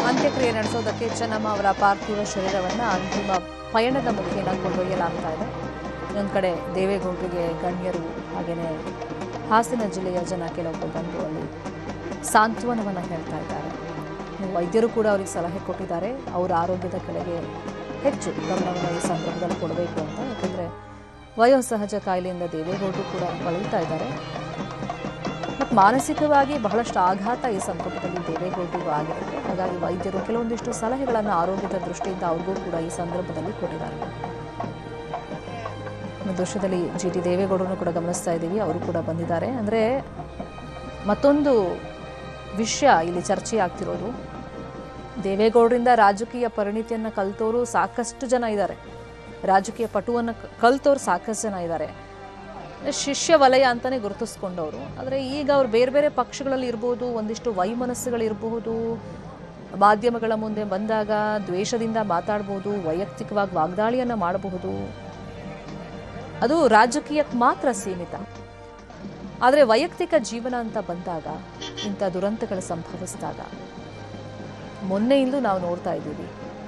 ಅಂತ್ಯಕ್ರಿಯೆ ನಡೆಸೋದಕ್ಕೆ ಚೆನ್ನಮ್ಮ ಅವರ ಪಾರ್ಥಿವ ಶರೀರವನ್ನು ಅಂತಿಮ ಪಯಣದ ಮುಖೇನ ಕೊಂಡೊಯ್ಯಲಾಗ್ತಾ ಇದೆ. ಇನ್ನೊಂದು ಕಡೆ ದೇವೇಗೌಡರಿಗೆ ಗಣ್ಯರು ಹಾಗೆಯೇ ಹಾಸನ ಜಿಲ್ಲೆಯ ಜನ ಕೆಲವೊಬ್ಬರು ಬಂದು ಅಲ್ಲಿ ಸಾಂತ್ವನವನ್ನು ಹೇಳ್ತಾ ಇದ್ದಾರೆ. ವೈದ್ಯರು ಕೂಡ ಅವರಿಗೆ ಸಲಹೆ ಕೊಟ್ಟಿದ್ದಾರೆ, ಅವರ ಆರೋಗ್ಯದ ಕಡೆಗೆ ಹೆಚ್ಚು ಗಮನವನ್ನು ಈ ಸಂದರ್ಭದಲ್ಲಿ ಕೊಡಬೇಕು ಅಂತ. ಯಾಕಂದರೆ ವಯೋಸಹಜ ಕಾಯಿಲೆಯಿಂದ ದೇವೇಗೌಡರು ಕೂಡ ಬಳಲ್ತಾ ಇದ್ದಾರೆ ಮತ್ತು ಮಾನಸಿಕವಾಗಿ ಬಹಳಷ್ಟು ಆಘಾತ ಈ ಸಂದರ್ಭದಲ್ಲಿ ದೇವೇಗೌಡರಿಗೂ ಆಗಿರುತ್ತೆ. ಹಾಗಾಗಿ ವೈದ್ಯರು ಕೆಲವೊಂದಿಷ್ಟು ಸಲಹೆಗಳನ್ನು ಆರೋಗ್ಯದ ದೃಷ್ಟಿಯಿಂದ ಅವ್ರಿಗೂ ಕೂಡ ಈ ಸಂದರ್ಭದಲ್ಲಿ ಕೊಟ್ಟಿದ್ದಾರೆ. ದೃಶ್ಯದಲ್ಲಿ ಜಿ ಟಿ ದೇವೇಗೌಡರನ್ನು ಕೂಡ ಗಮನಿಸ್ತಾ ಇದ್ದೀವಿ, ಅವರು ಕೂಡ ಬಂದಿದ್ದಾರೆ. ಅಂದರೆ ಮತ್ತೊಂದು ವಿಷಯ ಇಲ್ಲಿ ಚರ್ಚೆ ಆಗ್ತಿರೋದು, ದೇವೇಗೌಡರಿಂದ ರಾಜಕೀಯ ಪರಿಣಿತಿಯನ್ನು ಕಲಿತವರು ಸಾಕಷ್ಟು ಜನ ಇದ್ದಾರೆ, ರಾಜಕೀಯ ಪಟುವನ್ನು ಕಲಿತವ್ರು ಸಾಕಷ್ಟು ಜನ ಇದ್ದಾರೆ, ಶಿಷ್ಯ ವಲಯ ಅಂತಲೇ ಗುರುತಿಸ್ಕೊಂಡವರು. ಆದರೆ ಈಗ ಅವ್ರು ಬೇರೆ ಬೇರೆ ಪಕ್ಷಗಳಲ್ಲಿ ಇರ್ಬೋದು, ಒಂದಿಷ್ಟು ವೈಮನಸ್ಸುಗಳಿರಬಹುದು, ಮಾಧ್ಯಮಗಳ ಮುಂದೆ ಬಂದಾಗ ದ್ವೇಷದಿಂದ ಮಾತಾಡ್ಬೋದು, ವೈಯಕ್ತಿಕವಾಗಿ ವಾಗ್ದಾಳಿಯನ್ನು ಮಾಡಬಹುದು, ಅದು ರಾಜಕೀಯಕ್ಕೆ ಮಾತ್ರ ಸೀಮಿತ. ಆದರೆ ವೈಯಕ್ತಿಕ ಜೀವನ ಅಂತ ಬಂದಾಗ ಇಂಥ ದುರಂತಗಳು ಸಂಭವಿಸಿದಾಗ ಮೊನ್ನೆಯಿಂದಲೂ ನಾವು ನೋಡ್ತಾ ಇದ್ದೀವಿ,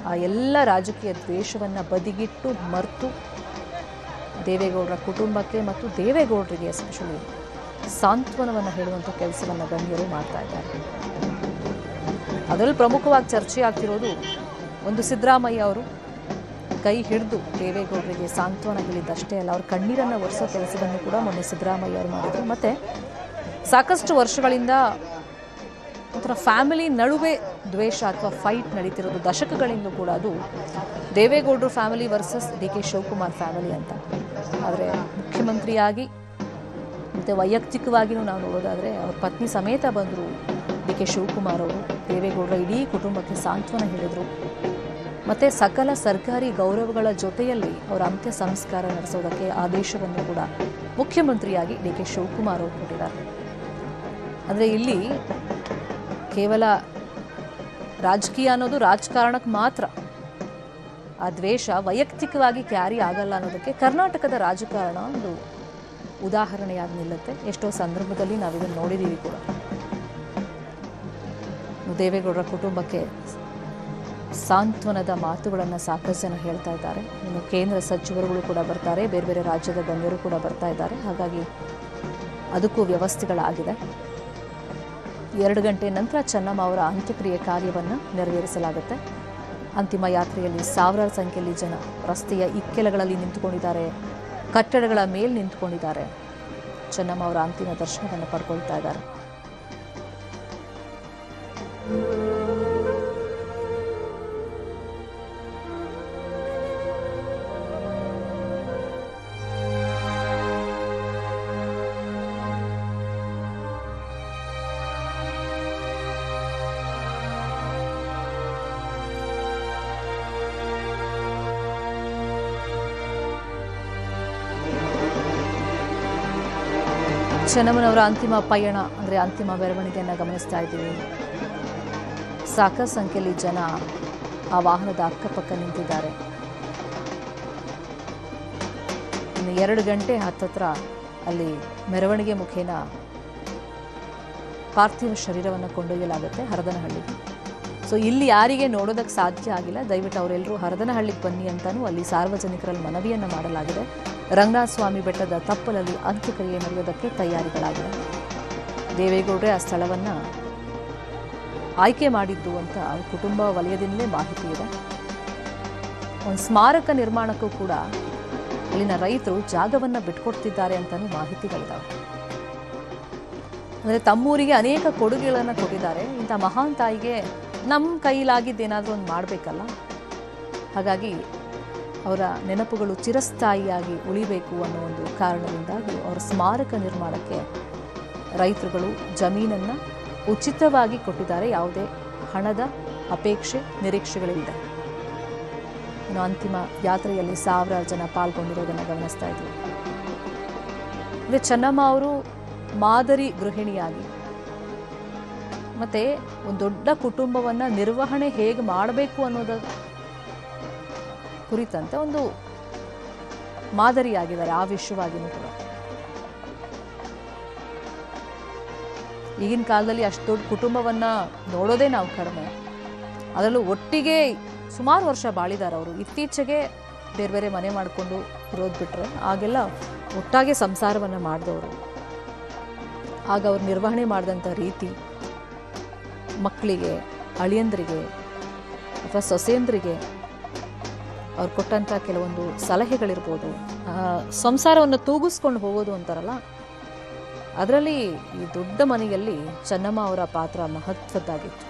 ಆ ಎಲ್ಲ ರಾಜಕೀಯ ದ್ವೇಷವನ್ನು ಬದಿಗಿಟ್ಟು ಮರೆತು ದೇವೇಗೌಡರ ಕುಟುಂಬಕ್ಕೆ ಮತ್ತು ದೇವೇಗೌಡರಿಗೆ ಎಸ್ಪೆಷಲಿ ಸಾಂತ್ವನವನ್ನು ಹೇಳುವಂಥ ಕೆಲಸವನ್ನು ಗಣ್ಯರು ಮಾಡ್ತಾ ಇದ್ದಾರೆ. ಅದರಲ್ಲಿ ಪ್ರಮುಖವಾಗಿ ಚರ್ಚೆ ಆಗ್ತಿರೋದು, ಒಂದು ಸಿದ್ದರಾಮಯ್ಯ ಅವರು ಕೈ ಹಿಡಿದು ದೇವೇಗೌಡರಿಗೆ ಸಾಂತ್ವನ ಹೇಳಿದ್ದಷ್ಟೇ ಅಲ್ಲ, ಅವ್ರ ಕಣ್ಣೀರನ್ನು ಒರೆಸೋ ಕೆಲಸವನ್ನು ಕೂಡ ಮೊನ್ನೆ ಸಿದ್ದರಾಮಯ್ಯ ಅವರು ಮಾಡಿದರು. ಮತ್ತು ಸಾಕಷ್ಟು ವರ್ಷಗಳಿಂದ ಒಂಥರ ಫ್ಯಾಮಿಲಿ ನಡುವೆ ದ್ವೇಷ ಅಥವಾ ಫೈಟ್ ನಡೀತಿರೋದು ದಶಕಗಳಿಂದ ಕೂಡ, ಅದು ದೇವೇಗೌಡರು family versus D K Shivakumar family ಅಂತ. ಆದರೆ ಮುಖ್ಯಮಂತ್ರಿಯಾಗಿ ಮತ್ತು ವೈಯಕ್ತಿಕವಾಗಿಯೂ ನಾವು ನೋಡೋದಾದರೆ ಅವ್ರ ಪತ್ನಿ ಸಮೇತ ಬಂದರು ಡಿ ಕೆ ಶಿವಕುಮಾರ್ ಅವರು, ದೇವೇಗೌಡರ ಇಡೀ ಕುಟುಂಬಕ್ಕೆ ಸಾಂತ್ವನ ಹೇಳಿದರು. ಮತ್ತು ಸಕಲ ಸರ್ಕಾರಿ ಗೌರವಗಳ ಜೊತೆಯಲ್ಲಿ ಅವರ ಅಂತ್ಯ ಸಂಸ್ಕಾರ ನಡೆಸೋದಕ್ಕೆ ಆದೇಶವನ್ನು ಕೂಡ ಮುಖ್ಯಮಂತ್ರಿಯಾಗಿ ಡಿ ಕೆ ಶಿವಕುಮಾರ್ ಅವರು ಕೊಟ್ಟಿದ್ದಾರೆ. ಅಂದರೆ ಇಲ್ಲಿ ಕೇವಲ ರಾಜಕೀಯ ಅನ್ನೋದು ರಾಜಕಾರಣಕ್ಕೆ ಮಾತ್ರ, ಆ ದ್ವೇಷ ವೈಯಕ್ತಿಕವಾಗಿ ಕ್ಯಾರಿ ಆಗಲ್ಲ ಅನ್ನೋದಕ್ಕೆ ಕರ್ನಾಟಕದ ರಾಜಕಾರಣ ಒಂದು ಉದಾಹರಣೆಯಾಗಿ ನಿಲ್ಲುತ್ತೆ. ಎಷ್ಟೋ ಸಂದರ್ಭದಲ್ಲಿ ನಾವಿದನ್ನು ನೋಡಿದ್ದೀವಿ ಕೂಡ. ದೇವೇಗೌಡರ ಕುಟುಂಬಕ್ಕೆ ಸಾಂತ್ವನದ ಮಾತುಗಳನ್ನು ಸಾಕಷ್ಟು ಜನ ಹೇಳ್ತಾ ಇದ್ದಾರೆ. ಇನ್ನು ಕೇಂದ್ರ ಸಚಿವರುಗಳು ಕೂಡ ಬರ್ತಾರೆ, ಬೇರೆ ಬೇರೆ ರಾಜ್ಯದ ಗಣ್ಯರು ಕೂಡ ಬರ್ತಾ ಇದ್ದಾರೆ. ಹಾಗಾಗಿ ಅದಕ್ಕೂ ವ್ಯವಸ್ಥೆಗಳಾಗಿದೆ. 2 ಗಂಟೆ ನಂತರ ಚೆನ್ನಮ್ಮ ಅವರ ಅಂತ್ಯಕ್ರಿಯೆ ಕಾರ್ಯವನ್ನು ನೆರವೇರಿಸಲಾಗುತ್ತೆ. ಅಂತಿಮ ಯಾತ್ರೆಯಲ್ಲಿ ಸಾವಿರಾರು ಸಂಖ್ಯೆಯಲ್ಲಿ ಜನ ರಸ್ತೆಯ ಇಕ್ಕೆಲಗಳಲ್ಲಿ ನಿಂತುಕೊಂಡಿದ್ದಾರೆ, ಕಟ್ಟಡಗಳ ಮೇಲೆ ನಿಂತುಕೊಂಡಿದ್ದಾರೆ. ಚೆನ್ನಮ್ಮ ಅವರ ಅಂತಿಮ ದರ್ಶನವನ್ನು ಪಡ್ಕೊಳ್ತಾ ಇದ್ದಾರೆ. ಚೆನ್ನಮ್ಮನವರ ಅಂತಿಮ ಪಯಣ ಅಂದರೆ ಅಂತಿಮ ಮೆರವಣಿಗೆಯನ್ನು ಗಮನಿಸ್ತಾ ಇದ್ದೀವಿ. ಸಾಕಷ್ಟು ಸಂಖ್ಯೆಯಲ್ಲಿ ಜನ ಆ ವಾಹನದ ಅಕ್ಕಪಕ್ಕ ನಿಂತಿದ್ದಾರೆ. ಇನ್ನು 2 ಗಂಟೆ ಹತ್ತತ್ರ ಅಲ್ಲಿ ಮೆರವಣಿಗೆ ಮುಖೇನ ಪಾರ್ಥಿವ ಶರೀರವನ್ನು ಕೊಂಡೊಯ್ಯಲಾಗುತ್ತೆ ಹರದನಹಳ್ಳಿಗೆ. ಸೊ ಇಲ್ಲಿ ಯಾರಿಗೆ ನೋಡೋದಕ್ಕೆ ಸಾಧ್ಯ ಆಗಿಲ್ಲ, ದಯವಿಟ್ಟು ಅವರೆಲ್ಲರೂ ಹರದನಹಳ್ಳಿಗೆ ಬನ್ನಿ ಅಂತಲೂ ಅಲ್ಲಿ ಸಾರ್ವಜನಿಕರಲ್ಲಿ ಮನವಿಯನ್ನು ಮಾಡಲಾಗಿದೆ. ರಂಗನಾಥ ಸ್ವಾಮಿ ಬೆಟ್ಟದ ತಪ್ಪಲಲ್ಲಿ ಅಂತ್ಯಕ್ರಿಯೆ ನಡೆಯೋದಕ್ಕೆ ತಯಾರಿಗಳಾಗಿದೆ. ದೇವೇಗೌಡರೇ ಆ ಸ್ಥಳವನ್ನು ಆಯ್ಕೆ ಮಾಡಿದ್ದು ಅಂತ ಕುಟುಂಬ ವಲಯದಿಂದಲೇ ಮಾಹಿತಿ ಇದೆ. ಒಂದು ಸ್ಮಾರಕ ನಿರ್ಮಾಣಕ್ಕೂ ಕೂಡ ಅಲ್ಲಿನ ರೈತರು ಜಾಗವನ್ನು ಬಿಟ್ಕೊಡ್ತಿದ್ದಾರೆ ಅಂತಲೂ ಮಾಹಿತಿಗಳಿದ್ದಾವೆ. ಅಂದರೆ ತಮ್ಮೂರಿಗೆ ಅನೇಕ ಕೊಡುಗೆಗಳನ್ನು ಕೊಟ್ಟಿದ್ದಾರೆ. ಇಂಥ ಮಹಾನ್ ತಾಯಿಗೆ ನಮ್ಮ ಕೈಲಾಗಿದ್ದೇನಾದರೂ ಒಂದು ಮಾಡಬೇಕಲ್ಲ, ಹಾಗಾಗಿ ಅವರ ನೆನಪುಗಳು ಚಿರಸ್ಥಾಯಿಯಾಗಿ ಉಳಿಬೇಕು ಅನ್ನೋ ಒಂದು ಕಾರಣದಿಂದಾಗಿ ಅವರ ಸ್ಮಾರಕ ನಿರ್ಮಾಣಕ್ಕೆ ರೈತರುಗಳು ಜಮೀನನ್ನು ಉಚಿತವಾಗಿ ಕೊಟ್ಟಿದ್ದಾರೆ. ಯಾವುದೇ ಹಣದ ಅಪೇಕ್ಷೆ ನಿರೀಕ್ಷೆಗಳಿಲ್ಲ. ಇನ್ನು ಅಂತಿಮ ಯಾತ್ರೆಯಲ್ಲಿ ಸಾವಿರಾರು ಜನ ಪಾಲ್ಗೊಂಡಿರೋದನ್ನು ಗಮನಿಸ್ತಾ ಇದ್ವಿ. ಅಂದರೆ ಚೆನ್ನಮ್ಮ ಅವರು ಮಾದರಿ ಗೃಹಿಣಿಯಾಗಿ ಮತ್ತು ಒಂದು ದೊಡ್ಡ ಕುಟುಂಬವನ್ನು ನಿರ್ವಹಣೆ ಹೇಗೆ ಮಾಡಬೇಕು ಅನ್ನೋದ ಕುರಿತಂತೆ ಒಂದು ಮಾದರಿಯಾಗಿದ್ದಾರೆ ಆ ವಿಷಯವಾಗಿಯೂ ಕೂಡ. ಈಗಿನ ಕಾಲದಲ್ಲಿ ಅಷ್ಟು ದೊಡ್ಡ ಕುಟುಂಬವನ್ನು ನೋಡೋದೇ ನಾವು ಕಡಿಮೆ. ಅದರಲ್ಲೂ ಒಟ್ಟಿಗೆ ಸುಮಾರು ವರ್ಷ ಬಾಳಿದ್ದಾರೆ ಅವರು. ಇತ್ತೀಚೆಗೆ ಬೇರೆ ಬೇರೆ ಮನೆ ಮಾಡಿಕೊಂಡು ಇರೋದು ಬಿಟ್ಟರೆ ಆಗೆಲ್ಲ ಒಟ್ಟಾಗೆ ಸಂಸಾರವನ್ನು ಮಾಡಿದವರು. ಆಗ ಅವ್ರು ನಿರ್ವಹಣೆ ಮಾಡಿದಂಥ ರೀತಿ, ಮಕ್ಕಳಿಗೆ, ಅಳಿಯಂದ್ರಿಗೆ ಅಥವಾ ಸೊಸೆಯಂದ್ರಿಗೆ ಅವ್ರು ಕೊಟ್ಟಂಥ ಕೆಲವೊಂದು ಸಲಹೆಗಳಿರ್ಬೋದು, ಸಂಸಾರವನ್ನು ತೂಗಿಸ್ಕೊಂಡು ಹೋಗೋದು ಅಂತಾರಲ್ಲ, ಅದರಲ್ಲಿ ಈ ದೊಡ್ಡ ಮನೆಯಲ್ಲಿ ಚೆನ್ನಮ್ಮ ಅವರ ಪಾತ್ರ ಮಹತ್ವದ್ದಾಗಿತ್ತು.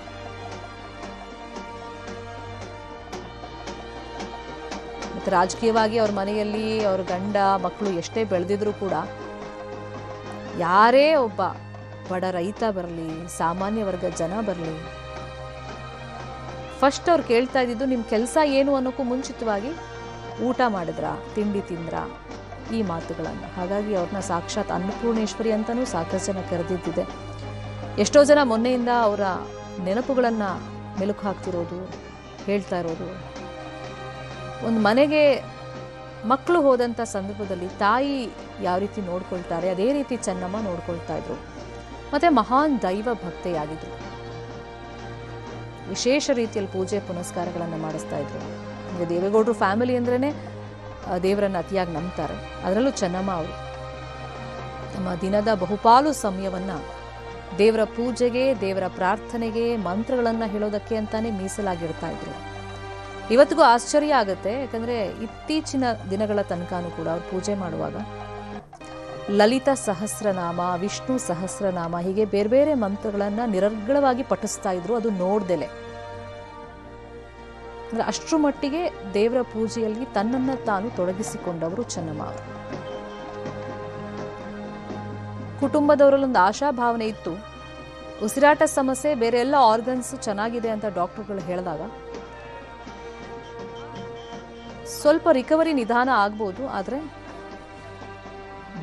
ಮತ್ತು ರಾಜಕೀಯವಾಗಿ ಅವ್ರ ಮನೆಯಲ್ಲಿ ಅವ್ರ ಗಂಡ ಮಕ್ಕಳು ಎಷ್ಟೇ ಬೆಳೆದಿದ್ರು ಕೂಡ ಯಾರೇ ಒಬ್ಬ ಬಡ ರೈತ ಬರಲಿ, ಸಾಮಾನ್ಯ ವರ್ಗ ಜನ ಬರಲಿ, ಫಸ್ಟ್ ಅವ್ರು ಕೇಳ್ತಾ ಇದ್ದಿದ್ದು ನಿಮ್ಮ ಕೆಲಸ ಏನು ಅನ್ನೋಕ್ಕೂ ಮುಂಚಿತವಾಗಿ ಊಟ ಮಾಡಿದ್ರಾ, ತಿಂಡಿ ತಿಂದ್ರಾ, ಈ ಮಾತುಗಳನ್ನು. ಹಾಗಾಗಿ ಅವ್ರನ್ನ ಸಾಕ್ಷಾತ್ ಅನ್ನಪೂರ್ಣೇಶ್ವರಿ ಅಂತಲೂ ಸಾಕಷ್ಟು ಜನ ಕರೆದಿದ್ದಿದೆ. ಎಷ್ಟೋ ಜನ ಮೊನ್ನೆಯಿಂದ ಅವರ ನೆನಪುಗಳನ್ನು ಮೆಲುಕು ಹಾಕ್ತಿರೋದು, ಹೇಳ್ತಾ ಇರೋದು. ಒಂದು ಮನೆಗೆ ಮಕ್ಕಳು ಹೋದಂಥ ಸಂದರ್ಭದಲ್ಲಿ ತಾಯಿ ಯಾವ ರೀತಿ ನೋಡ್ಕೊಳ್ತಾರೆ ಅದೇ ರೀತಿ ಚೆನ್ನಮ್ಮ ನೋಡ್ಕೊಳ್ತಾ ಇದ್ರು. ಮತ್ತು ಮಹಾನ್ ದೈವ ಭಕ್ತೆಯಾಗಿದ್ರು. ವಿಶೇಷ ರೀತಿಯಲ್ಲಿ ಪೂಜೆ ಪುನಸ್ಕಾರಗಳನ್ನು ಮಾಡಿಸ್ತಾ ಇದ್ರು. ಅಂದರೆ ದೇವೇಗೌಡರು ಫ್ಯಾಮಿಲಿ ಅಂದ್ರೇ ದೇವರನ್ನು ಅತಿಯಾಗಿ ನಂಬ್ತಾರೆ. ಅದರಲ್ಲೂ ಚೆನ್ನಮ್ಮ ಅವರು ನಮ್ಮ ದಿನದ ಬಹುಪಾಲು ಸಮಯವನ್ನು ದೇವರ ಪೂಜೆಗೆ, ದೇವರ ಪ್ರಾರ್ಥನೆಗೆ, ಮಂತ್ರಗಳನ್ನು ಹೇಳೋದಕ್ಕೆ ಅಂತಾನೆ ಮೀಸಲಾಗಿಡ್ತಾ ಇದ್ರು. ಇವತ್ತಿಗೂ ಆಶ್ಚರ್ಯ ಆಗುತ್ತೆ, ಯಾಕಂದರೆ ಇತ್ತೀಚಿನ ದಿನಗಳ ತನಕನೂ ಕೂಡ ಅವ್ರು ಪೂಜೆ ಮಾಡುವಾಗ ಲಲಿತ ಸಹಸ್ರನಾಮ, ವಿಷ್ಣು ಸಹಸ್ರನಾಮ, ಹೀಗೆ ಬೇರೆ ಬೇರೆ ಮಂತ್ರಗಳನ್ನು ನಿರರ್ಗಳವಾಗಿ ಪಠಿಸ್ತಾ ಇದ್ರು. ಅದು ನೋಡ್ದೆಲೆ ಅಂದರೆ ಅಷ್ಟರ ಮಟ್ಟಿಗೆ ದೇವರ ಪೂಜೆಯಲ್ಲಿ ತನ್ನನ್ನು ತಾನು ತೊಡಗಿಸಿಕೊಂಡವರು ಚೆನ್ನಮ್ಮ ಅವರು. ಕುಟುಂಬದವರಲ್ಲೊಂದು ಆಶಾಭಾವನೆ ಇತ್ತು. ಉಸಿರಾಟ ಸಮಸ್ಯೆ, ಬೇರೆ ಎಲ್ಲ ಆರ್ಗನ್ಸ್ ಚೆನ್ನಾಗಿದೆ ಅಂತ ಡಾಕ್ಟರ್ಗಳು ಹೇಳಿದಾಗ ಸ್ವಲ್ಪ ರಿಕವರಿ ನಿಧಾನ ಆಗ್ಬೋದು, ಆದರೆ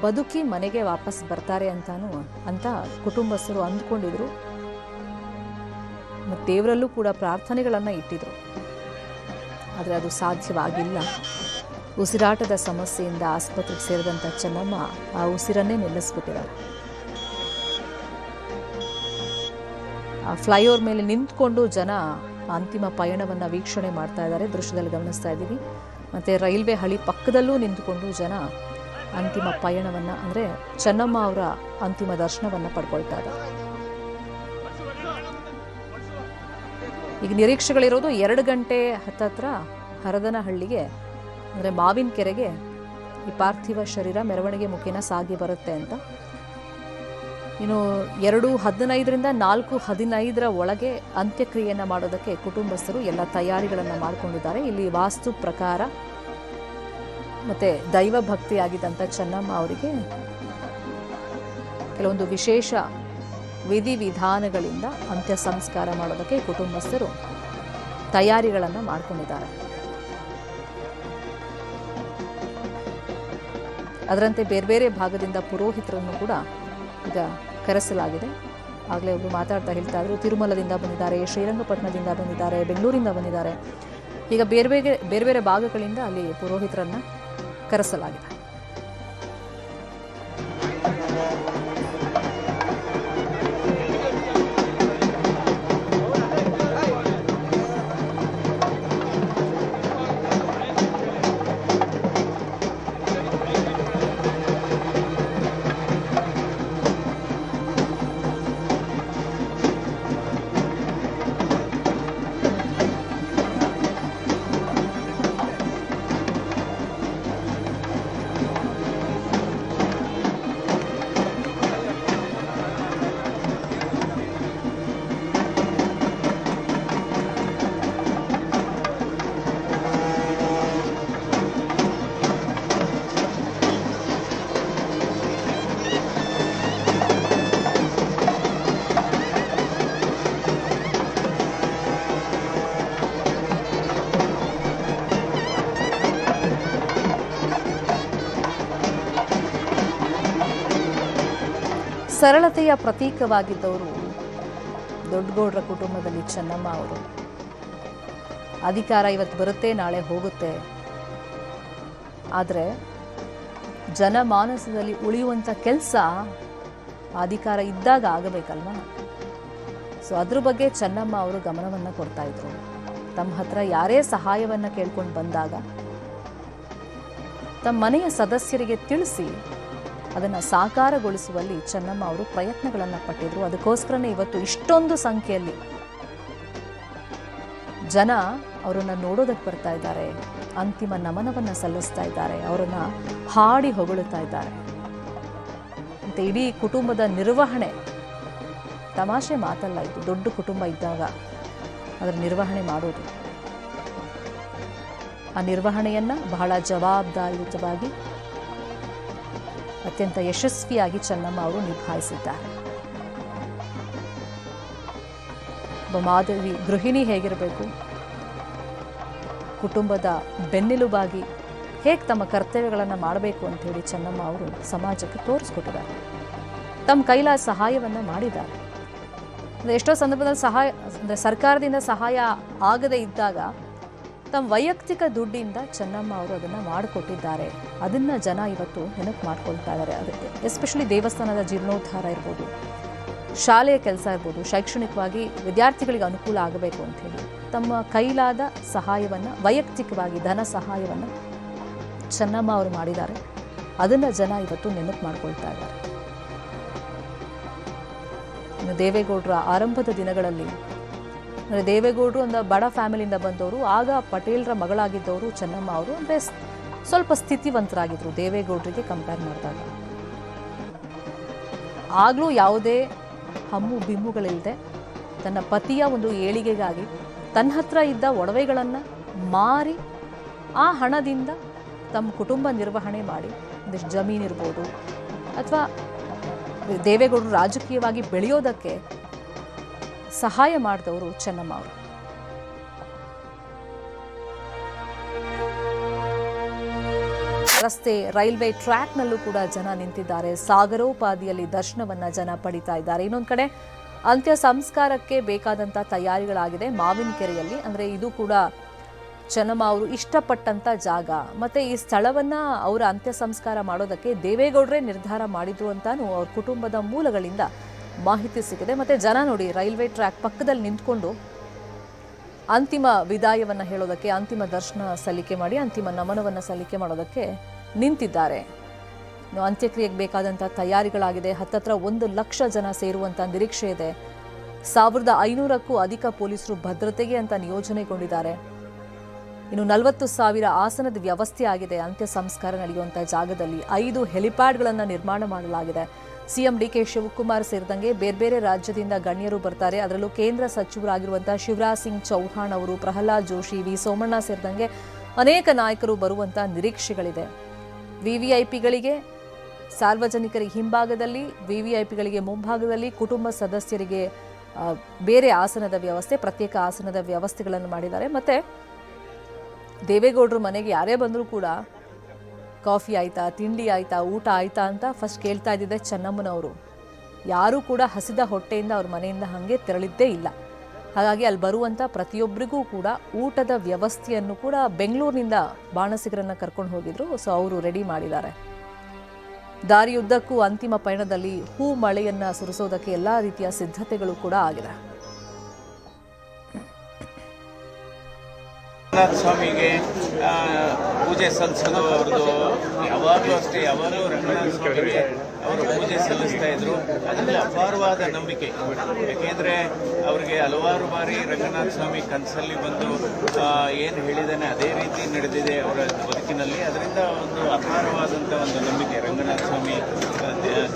ಬದುಕಿ ಮನೆಗೆ ವಾಪಸ್ ಬರ್ತಾರೆ ಅಂತ ಕುಟುಂಬಸ್ಥರು ಅಂದ್ಕೊಂಡಿದ್ರು. ಮತ್ತು ದೇವರಲ್ಲೂ ಕೂಡ ಪ್ರಾರ್ಥನೆಗಳನ್ನು ಇಟ್ಟಿದ್ರು. ಆದರೆ ಅದು ಸಾಧ್ಯವಾಗಿಲ್ಲ. ಉಸಿರಾಟದ ಸಮಸ್ಯೆಯಿಂದ ಆಸ್ಪತ್ರೆಗೆ ಸೇರಿದಂಥ ಚೆನ್ನಮ್ಮ ಆ ಉಸಿರನ್ನೇ ನಿಲ್ಲಿಸ್ಬಿಟ್ಟಿದ್ದಾರೆ. ಆ ಫ್ಲೈಓವರ್ ಮೇಲೆ ನಿಂತ್ಕೊಂಡು ಜನ ಅಂತಿಮ ಪಯಣವನ್ನು ವೀಕ್ಷಣೆ ಮಾಡ್ತಾ ಇದ್ದಾರೆ, ದೃಶ್ಯದಲ್ಲಿ ಗಮನಿಸ್ತಾ ಇದ್ದೀವಿ. ಮತ್ತು ರೈಲ್ವೆ ಹಳಿ ಪಕ್ಕದಲ್ಲೂ ನಿಂತುಕೊಂಡು ಜನ ಅಂತಿಮ ಪಯಣವನ್ನು ಅಂದರೆ ಚೆನ್ನಮ್ಮ ಅವರ ಅಂತಿಮ ದರ್ಶನವನ್ನು ಪಡ್ಕೊಳ್ತಾ ಇದ್ದಾರೆ. ಈಗ ನಿರೀಕ್ಷೆಗಳಿರೋದು 2 ಗಂಟೆ ಹತ್ತತ್ರ ಹರದನಹಳ್ಳಿಗೆ ಅಂದರೆ ಮಾವಿನ ಕೆರೆಗೆ ಈ ಪಾರ್ಥಿವ ಶರೀರ ಮೆರವಣಿಗೆ ಮುಖೇನ ಸಾಗಿ ಬರುತ್ತೆ ಅಂತ. ಇನ್ನು 2:15ರಿಂದ 4:15 ಒಳಗೆ ಅಂತ್ಯಕ್ರಿಯೆಯನ್ನು ಮಾಡೋದಕ್ಕೆ ಕುಟುಂಬಸ್ಥರು ಎಲ್ಲ ತಯಾರಿಗಳನ್ನು ಮಾಡಿಕೊಂಡಿದ್ದಾರೆ. ಇಲ್ಲಿ ವಾಸ್ತು ಪ್ರಕಾರ ಮತ್ತು ದೈವ ಭಕ್ತಿಯಾಗಿದ್ದಂಥ ಚೆನ್ನಮ್ಮ ಅವರಿಗೆ ಕೆಲವೊಂದು ವಿಶೇಷ ವಿಧಿವಿಧಾನಗಳಿಂದ ಅಂತ್ಯ ಸಂಸ್ಕಾರ ಮಾಡೋದಕ್ಕೆ ಕುಟುಂಬಸ್ಥರು ತಯಾರಿಗಳನ್ನು ಮಾಡಿಕೊಂಡಿದ್ದಾರೆ. ಅದರಂತೆ ಬೇರೆ ಬೇರೆ ಭಾಗದಿಂದ ಪುರೋಹಿತರನ್ನು ಕೂಡ ಈಗ ಕರೆಸಲಾಗಿದೆ. ಆಗಲೇ ಒಬ್ಬರು ಮಾತಾಡ್ತಾ ಹೇಳ್ತಾ ಇದ್ರು, ತಿರುಮಲದಿಂದ ಬಂದಿದ್ದಾರೆ, ಶ್ರೀರಂಗಪಟ್ಟಣದಿಂದ ಬಂದಿದ್ದಾರೆ, ಬೆಂಗಳೂರಿಂದ ಬಂದಿದ್ದಾರೆ. ಈಗ ಬೇರೆ ಬೇರೆ ಭಾಗಗಳಿಂದ ಅಲ್ಲಿ ಪುರೋಹಿತರನ್ನು ಕರೆಸಲಾಗಿದೆ. ಸರಳತೆಯ ಪ್ರತೀಕವಾಗಿದ್ದವರು ದೊಡ್ಡಗೌಡರ ಕುಟುಂಬದಲ್ಲಿ ಚೆನ್ನಮ್ಮ ಅವರು. ಅಧಿಕಾರ ಇವತ್ತು ಬರುತ್ತೆ, ನಾಳೆ ಹೋಗುತ್ತೆ. ಆದರೆ ಜನಮಾನಸದಲ್ಲಿ ಉಳಿಯುವಂಥ ಕೆಲಸ ಅಧಿಕಾರ ಇದ್ದಾಗ ಆಗಬೇಕಲ್ವ. ಸೊ ಅದ್ರ ಬಗ್ಗೆ ಚೆನ್ನಮ್ಮ ಅವರು ಗಮನವನ್ನು ಕೊಡ್ತಾ ಇದ್ರು. ತಮ್ಮ ಹತ್ರ ಯಾರೇ ಸಹಾಯವನ್ನು ಕೇಳ್ಕೊಂಡು ಬಂದಾಗ ತಮ್ಮ ಮನೆಯ ಸದಸ್ಯರಿಗೆ ತಿಳಿಸಿ ಅದನ್ನು ಸಾಕಾರಗೊಳಿಸುವಲ್ಲಿ ಚೆನ್ನಮ್ಮ ಅವರು ಪ್ರಯತ್ನಗಳನ್ನು ಪಟ್ಟಿದ್ರು. ಅದಕ್ಕೋಸ್ಕರನೇ ಇವತ್ತು ಇಷ್ಟೊಂದು ಸಂಖ್ಯೆಯಲ್ಲಿ ಜನ ಅವರನ್ನು ನೋಡೋದಕ್ಕೆ ಬರ್ತಾ ಇದ್ದಾರೆ, ಅಂತಿಮ ನಮನವನ್ನು ಸಲ್ಲಿಸ್ತಾ ಇದ್ದಾರೆ, ಅವರನ್ನು ಹಾಡಿ ಹೊಗಳುತ್ತಾ ಇದ್ದಾರೆ. ಮತ್ತು ಇಡೀ ಕುಟುಂಬದ ನಿರ್ವಹಣೆ ತಮಾಷೆ ಮಾತಲ್ಲ. ಇದು ದೊಡ್ಡ ಕುಟುಂಬ ಇದ್ದಾಗ ಅದರ ನಿರ್ವಹಣೆ ಮಾಡೋದು, ಆ ನಿರ್ವಹಣೆಯನ್ನು ಬಹಳ ಜವಾಬ್ದಾರಿಯುತವಾಗಿ ಅತ್ಯಂತ ಯಶಸ್ವಿಯಾಗಿ ಚೆನ್ನಮ್ಮ ಅವರು ನಿಭಾಯಿಸಿದ್ದಾರೆ. ಒಬ್ಬ ಮಾದರಿ ಗೃಹಿಣಿ ಹೇಗಿರಬೇಕು, ಕುಟುಂಬದ ಬೆನ್ನೆಲುಬಾಗಿ ಹೇಗೆ ತಮ್ಮ ಕರ್ತವ್ಯಗಳನ್ನು ಮಾಡಬೇಕು ಅಂತ ಹೇಳಿ ಚೆನ್ನಮ್ಮ ಅವರು ಸಮಾಜಕ್ಕೆ ತೋರಿಸ್ಕೊಟ್ಟಿದ್ದಾರೆ. ತಮ್ಮ ಕೈಲಾದ ಸಹಾಯವನ್ನು ಮಾಡಿದ್ದಾರೆ. ಎಷ್ಟೋ ಸಂದರ್ಭದಲ್ಲಿ ಸಹಾಯ ಅಂದರೆ ಸರ್ಕಾರದಿಂದ ಸಹಾಯ ಆಗದೇ ಇದ್ದಾಗ ತಮ್ಮ ವೈಯಕ್ತಿಕ ದುಡ್ಡಿಂದ ಚೆನ್ನಮ್ಮ ಅವರು ಅದನ್ನು ಮಾಡಿಕೊಟ್ಟಿದ್ದಾರೆ. ಅದನ್ನು ಜನ ಇವತ್ತು ನೆನಪು ಮಾಡ್ಕೊಳ್ತಾ ಇದ್ದಾರೆ. ಅದಕ್ಕೆ ಎಸ್ಪೆಷಲಿ ದೇವಸ್ಥಾನದ ಜೀರ್ಣೋದ್ಧಾರ ಇರ್ಬೋದು, ಶಾಲೆಯ ಕೆಲಸ ಇರ್ಬೋದು, ಶೈಕ್ಷಣಿಕವಾಗಿ ವಿದ್ಯಾರ್ಥಿಗಳಿಗೆ ಅನುಕೂಲ ಆಗಬೇಕು ಅಂಥೇಳಿ ತಮ್ಮ ಕೈಲಾದ ಸಹಾಯವನ್ನು, ವೈಯಕ್ತಿಕವಾಗಿ ಧನ ಸಹಾಯವನ್ನು ಚೆನ್ನಮ್ಮ ಅವರು ಮಾಡಿದ್ದಾರೆ. ಅದನ್ನು ಜನ ಇವತ್ತು ನೆನಪು ಮಾಡ್ಕೊಳ್ತಾ ಇದ್ದಾರೆ. ಇನ್ನು ದೇವೇಗೌಡರ ಆರಂಭದ ದಿನಗಳಲ್ಲಿ ಅಂದರೆ ದೇವೇಗೌಡರು ಒಂದು ಬಡ ಫ್ಯಾಮಿಲಿಯಿಂದ ಬಂದವರು, ಆಗ ಪಟೇಲ್ರ ಮಗಳಾಗಿದ್ದವರು ಚೆನ್ನಮ್ಮ ಅವರು. ಅಂದರೆ ಸ್ವಲ್ಪ ಸ್ಥಿತಿವಂತರಾಗಿದ್ದರು ದೇವೇಗೌಡರಿಗೆ ಕಂಪೇರ್ ಮಾಡಿದಾಗ. ಆಗಲೂ ಯಾವುದೇ ಹಮ್ಮು ಬಿಮ್ಮುಗಳಿಲ್ಲದೆ ತನ್ನ ಪತಿಯ ಒಂದು ಏಳಿಗೆಗಾಗಿ ತನ್ನ ಹತ್ರ ಇದ್ದ ಒಡವೆಗಳನ್ನು ಮಾರಿ ಆ ಹಣದಿಂದ ತಮ್ಮ ಕುಟುಂಬ ನಿರ್ವಹಣೆ ಮಾಡಿ, ಒಂದಿಷ್ಟು ಜಮೀನಿರ್ಬೋದು ಅಥವಾ ದೇವೇಗೌಡರು ರಾಜಕೀಯವಾಗಿ ಬೆಳೆಯೋದಕ್ಕೆ ಸಹಾಯ ಮಾಡಿದವರು ಚೆನ್ನಮ್ಮ ಅವರು. ರಸ್ತೆ, ರೈಲ್ವೆ ಟ್ರ್ಯಾಕ್ನಲ್ಲೂ ಕೂಡ ಜನ ನಿಂತಿದ್ದಾರೆ. ಸಾಗರೋಪಾದಿಯಲ್ಲಿ ದರ್ಶನವನ್ನ ಜನ ಪಡಿತಾ ಇದ್ದಾರೆ. ಇನ್ನೊಂದು ಕಡೆ ಅಂತ್ಯ ಸಂಸ್ಕಾರಕ್ಕೆ ಬೇಕಾದಂಥ ತಯಾರಿಗಳಾಗಿದೆ ಮಾವಿನ ಕೆರೆಯಲ್ಲಿ. ಅಂದರೆ ಇದು ಕೂಡ ಚೆನ್ನಮ್ಮ ಅವರು ಇಷ್ಟಪಟ್ಟಂಥ ಜಾಗ. ಮತ್ತು ಈ ಸ್ಥಳವನ್ನು ಅವರ ಅಂತ್ಯ ಸಂಸ್ಕಾರ ಮಾಡೋದಕ್ಕೆ ದೇವೇಗೌಡರೇ ನಿರ್ಧಾರ ಮಾಡಿದ್ರು ಅಂತಾನು ಅವ್ರ ಕುಟುಂಬದ ಮೂಲಗಳಿಂದ ಮಾಹಿತಿ ಸಿಕ್ಕಿದೆ. ಮತ್ತು ಜನ ನೋಡಿ ರೈಲ್ವೆ ಟ್ರ್ಯಾಕ್ ಪಕ್ಕದಲ್ಲಿ ನಿಂತ್ಕೊಂಡು ಅಂತಿಮ ವಿದಾಯವನ್ನು ಹೇಳೋದಕ್ಕೆ, ಅಂತಿಮ ದರ್ಶನ ಸಲ್ಲಿಕೆ ಮಾಡಿ ಅಂತಿಮ ನಮನವನ್ನು ಸಲ್ಲಿಕೆ ಮಾಡೋದಕ್ಕೆ ನಿಂತಿದ್ದಾರೆ. ಅಂತ್ಯಕ್ರಿಯೆಗೆ ಬೇಕಾದಂಥ ತಯಾರಿಗಳಾಗಿದೆ. ಹತ್ತತ್ರ 1 ಲಕ್ಷ ಜನ ಸೇರುವಂಥ ನಿರೀಕ್ಷೆ ಇದೆ. 1500ಕ್ಕೂ ಅಧಿಕ ಪೊಲೀಸರು ಭದ್ರತೆಗೆ ಅಂತ ನಿಯೋಜನೆಗೊಂಡಿದ್ದಾರೆ. ಇನ್ನು 40,000 ಆಸನದ ವ್ಯವಸ್ಥೆ ಆಗಿದೆ. ಅಂತ್ಯ ಸಂಸ್ಕಾರ ನಡೆಯುವಂತಹ ಜಾಗದಲ್ಲಿ 5 ಹೆಲಿಪ್ಯಾಡ್ಗಳನ್ನು ನಿರ್ಮಾಣ ಮಾಡಲಾಗಿದೆ. ಸಿಎಂ ಡಿಕೆ ಶಿವಕುಮಾರ್ ಸೇರಿದಂಗೆ ಬೇರೆ ಬೇರೆ ರಾಜ್ಯದಿಂದ ಗಣ್ಯರು ಬರ್ತಾರೆ. ಅದರಲ್ಲೂ ಕೇಂದ್ರ ಸಚಿವರಾಗಿರುವಂತಹ ಶಿವರಾಜ್ ಸಿಂಗ್ ಚೌಹಾಣ್ ಅವರು, ಪ್ರಹ್ಲಾದ್ ಜೋಶಿ, ವಿ ಸೋಮಣ್ಣ ಸೇರಿದಂಗೆ ಅನೇಕ ನಾಯಕರು ಬರುವಂತಹ ನಿರೀಕ್ಷೆಗಳಿದೆ. ವಿವಿಐಪಿಗಳಿಗೆ ಸಾರ್ವಜನಿಕರಿಗೆ ಹಿಂಭಾಗದಲ್ಲಿ, ವಿವಿಐಪಿಗಳಿಗೆ ಮುಂಭಾಗದಲ್ಲಿ, ಕುಟುಂಬ ಸದಸ್ಯರಿಗೆ ಬೇರೆ ಆಸನದ ವ್ಯವಸ್ಥೆ, ಪ್ರತ್ಯೇಕ ಆಸನದ ವ್ಯವಸ್ಥೆಗಳನ್ನು ಮಾಡಿದ್ದಾರೆ. ಮತ್ತೆ ದೇವೇಗೌಡರು ಮನೆಗೆ ಯಾರೇ ಬಂದರೂ ಕೂಡ ಕಾಫಿ ಆಯ್ತಾ, ತಿಂಡಿ ಆಯ್ತಾ, ಊಟ ಆಯ್ತಾ ಅಂತ ಫಸ್ಟ್ ಕೇಳ್ತಾ ಇದ್ದಿದ್ದೆ ಚೆನ್ನಮ್ಮನವರು. ಯಾರೂ ಕೂಡ ಹಸಿದ ಹೊಟ್ಟೆಯಿಂದ ಅವ್ರ ಮನೆಯಿಂದ ಹಾಗೆ ತೆರಳಿದ್ದೇ ಇಲ್ಲ. ಹಾಗಾಗಿ ಅಲ್ಲಿ ಬರುವಂಥ ಪ್ರತಿಯೊಬ್ಬರಿಗೂ ಕೂಡ ಊಟದ ವ್ಯವಸ್ಥೆಯನ್ನು ಕೂಡ ಬೆಂಗಳೂರಿನಿಂದ ಬಾಣಸಿಗರನ್ನು ಕರ್ಕೊಂಡು ಹೋಗಿದ್ರು. ಸೊ ಅವರು ರೆಡಿ ಮಾಡಿದ್ದಾರೆ. ದಾರಿಯುದ್ದಕ್ಕೂ ಅಂತಿಮ ಪಯಣದಲ್ಲಿ ಹೂ ಮಳೆಯನ್ನು ಸುರಿಸೋದಕ್ಕೆ ಎಲ್ಲ ರೀತಿಯ ಸಿದ್ಧತೆಗಳು ಕೂಡ ಆಗಿದೆ. ರಂಗನಾಥ ಸ್ವಾಮಿಗೆ ಪೂಜೆ ಸಲ್ಲಿಸೋದು ಅವ್ರದ್ದು ಯಾವಾಗಲೂ ಅಷ್ಟೇ. ಯಾವಾಗಲೂ ರಂಗನಾಥ ಸ್ವಾಮಿಗೆ ಅವರು ಪೂಜೆ ಸಲ್ಲಿಸ್ತಾ ಇದ್ರು. ಅದರಲ್ಲಿ ಅಪಾರವಾದ ನಂಬಿಕೆ. ಯಾಕೆಂದರೆ ಅವರಿಗೆ ಹಲವಾರು ಬಾರಿ ರಂಗನಾಥ ಸ್ವಾಮಿ ಕನಸಲ್ಲಿ ಬಂದು ಏನು ಹೇಳಿದ್ದಾನೆ ಅದೇ ರೀತಿ ನಡೆದಿದೆ ಅವರ ಬದುಕಿನಲ್ಲಿ. ಅದರಿಂದ ಒಂದು ಅಪಾರವಾದಂಥ ಒಂದು ನಂಬಿಕೆ ರಂಗನಾಥ ಸ್ವಾಮಿ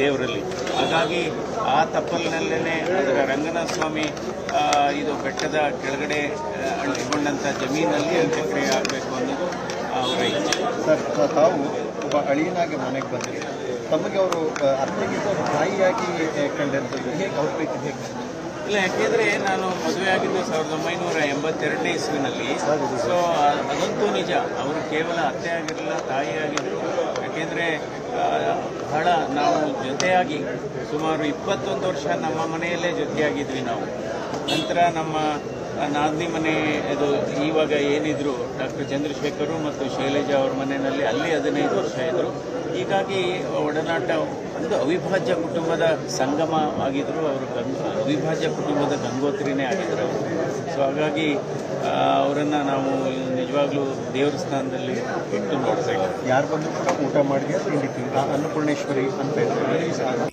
ದೇವರಲ್ಲಿ. ಹಾಗಾಗಿ ಆ ತಪ್ಪಲಿನಲ್ಲೇ ಅದರ ರಂಗನಾಥ ಸ್ವಾಮಿ ಇದು ಬೆಟ್ಟದ ಕೆಳಗಡೆ ಅಂಟಿಕೊಂಡಂಥ ಜಮೀನಲ್ಲಿ ಅಂತ್ಯಕ್ರಿಯೆ ಆಗಬೇಕು ಅನ್ನೋದು ಅವರ ಇಚ್ಛೆ. ಸರ್, ತಾವು ಒಬ್ಬ ಅಳಿಯನಾಗಿ ಮನೆಗೆ ಬಂದಿರಿ. ತಮಗೆ ಅವರು ಅತ್ತೆಗಿಂತ ಅವರು ತಾಯಿಯಾಗಿ ಕಂಡಂಥದ್ದು ಹೇಗೆ ಅವ್ರ ಪ್ರೀತಿ ಹೇಗೆ? ಇಲ್ಲ, ಯಾಕೆಂದರೆ ನಾನು ಮದುವೆಯಾಗಿದ್ದು 1982ನೇ ಇಸ್ವಿನಲ್ಲಿ. ಸೊ ಅದಂತೂ ನಿಜ. ಅವರು ಕೇವಲ ಅತ್ತೆ ಆಗಿರಲಿಲ್ಲ, ತಾಯಿ ಆಗಿದ್ದರು. ಯಾಕೆಂದರೆ ಬಹಳ ನಾವು ಜೊತೆಯಾಗಿ ಸುಮಾರು 21 ವರ್ಷ ನಮ್ಮ ಮನೆಯಲ್ಲೇ ಜೊತೆಯಾಗಿದ್ವಿ ನಾವು. ನಂತರ ನಮ್ಮ ನಾದಿನಿ ಮನೆ ಇದು ಇವಾಗ ಏನಿದ್ರು ಡಾಕ್ಟರ್ ಚಂದ್ರಶೇಖರು ಮತ್ತು ಶೈಲಜಾ ಅವ್ರ ಮನೆಯಲ್ಲಿ ಅಲ್ಲಿ 15 ವರ್ಷ ಇದ್ದರು. ಹೀಗಾಗಿ ಒಡನಾಟ ಒಂದು ಅವಿಭಾಜ್ಯ ಕುಟುಂಬದ ಸಂಗಮ ಆಗಿದ್ದರು. ಅವರು ಅವಿಭಾಜ್ಯ ಕುಟುಂಬದ ಗಂಗೋತ್ರಿನೇ ಆಗಿದ್ದರು ಅವರು. ಸೊ ಹಾಗಾಗಿ ಅವರನ್ನು ನಾವು ನಿಜವಾಗ್ಲೂ ದೇವರ ಸ್ಥಾನದಲ್ಲಿ ಇಟ್ಟು ನೋಡ್ತಾ ಇಲ್ಲ. ಯಾರು ಬಂದರೂ ಕೂಡ ಊಟ ಮಾಡಿ ತಿಂಡಿತೀವಿ. ಅನ್ನಪೂರ್ಣೇಶ್ವರಿ ಅಂತ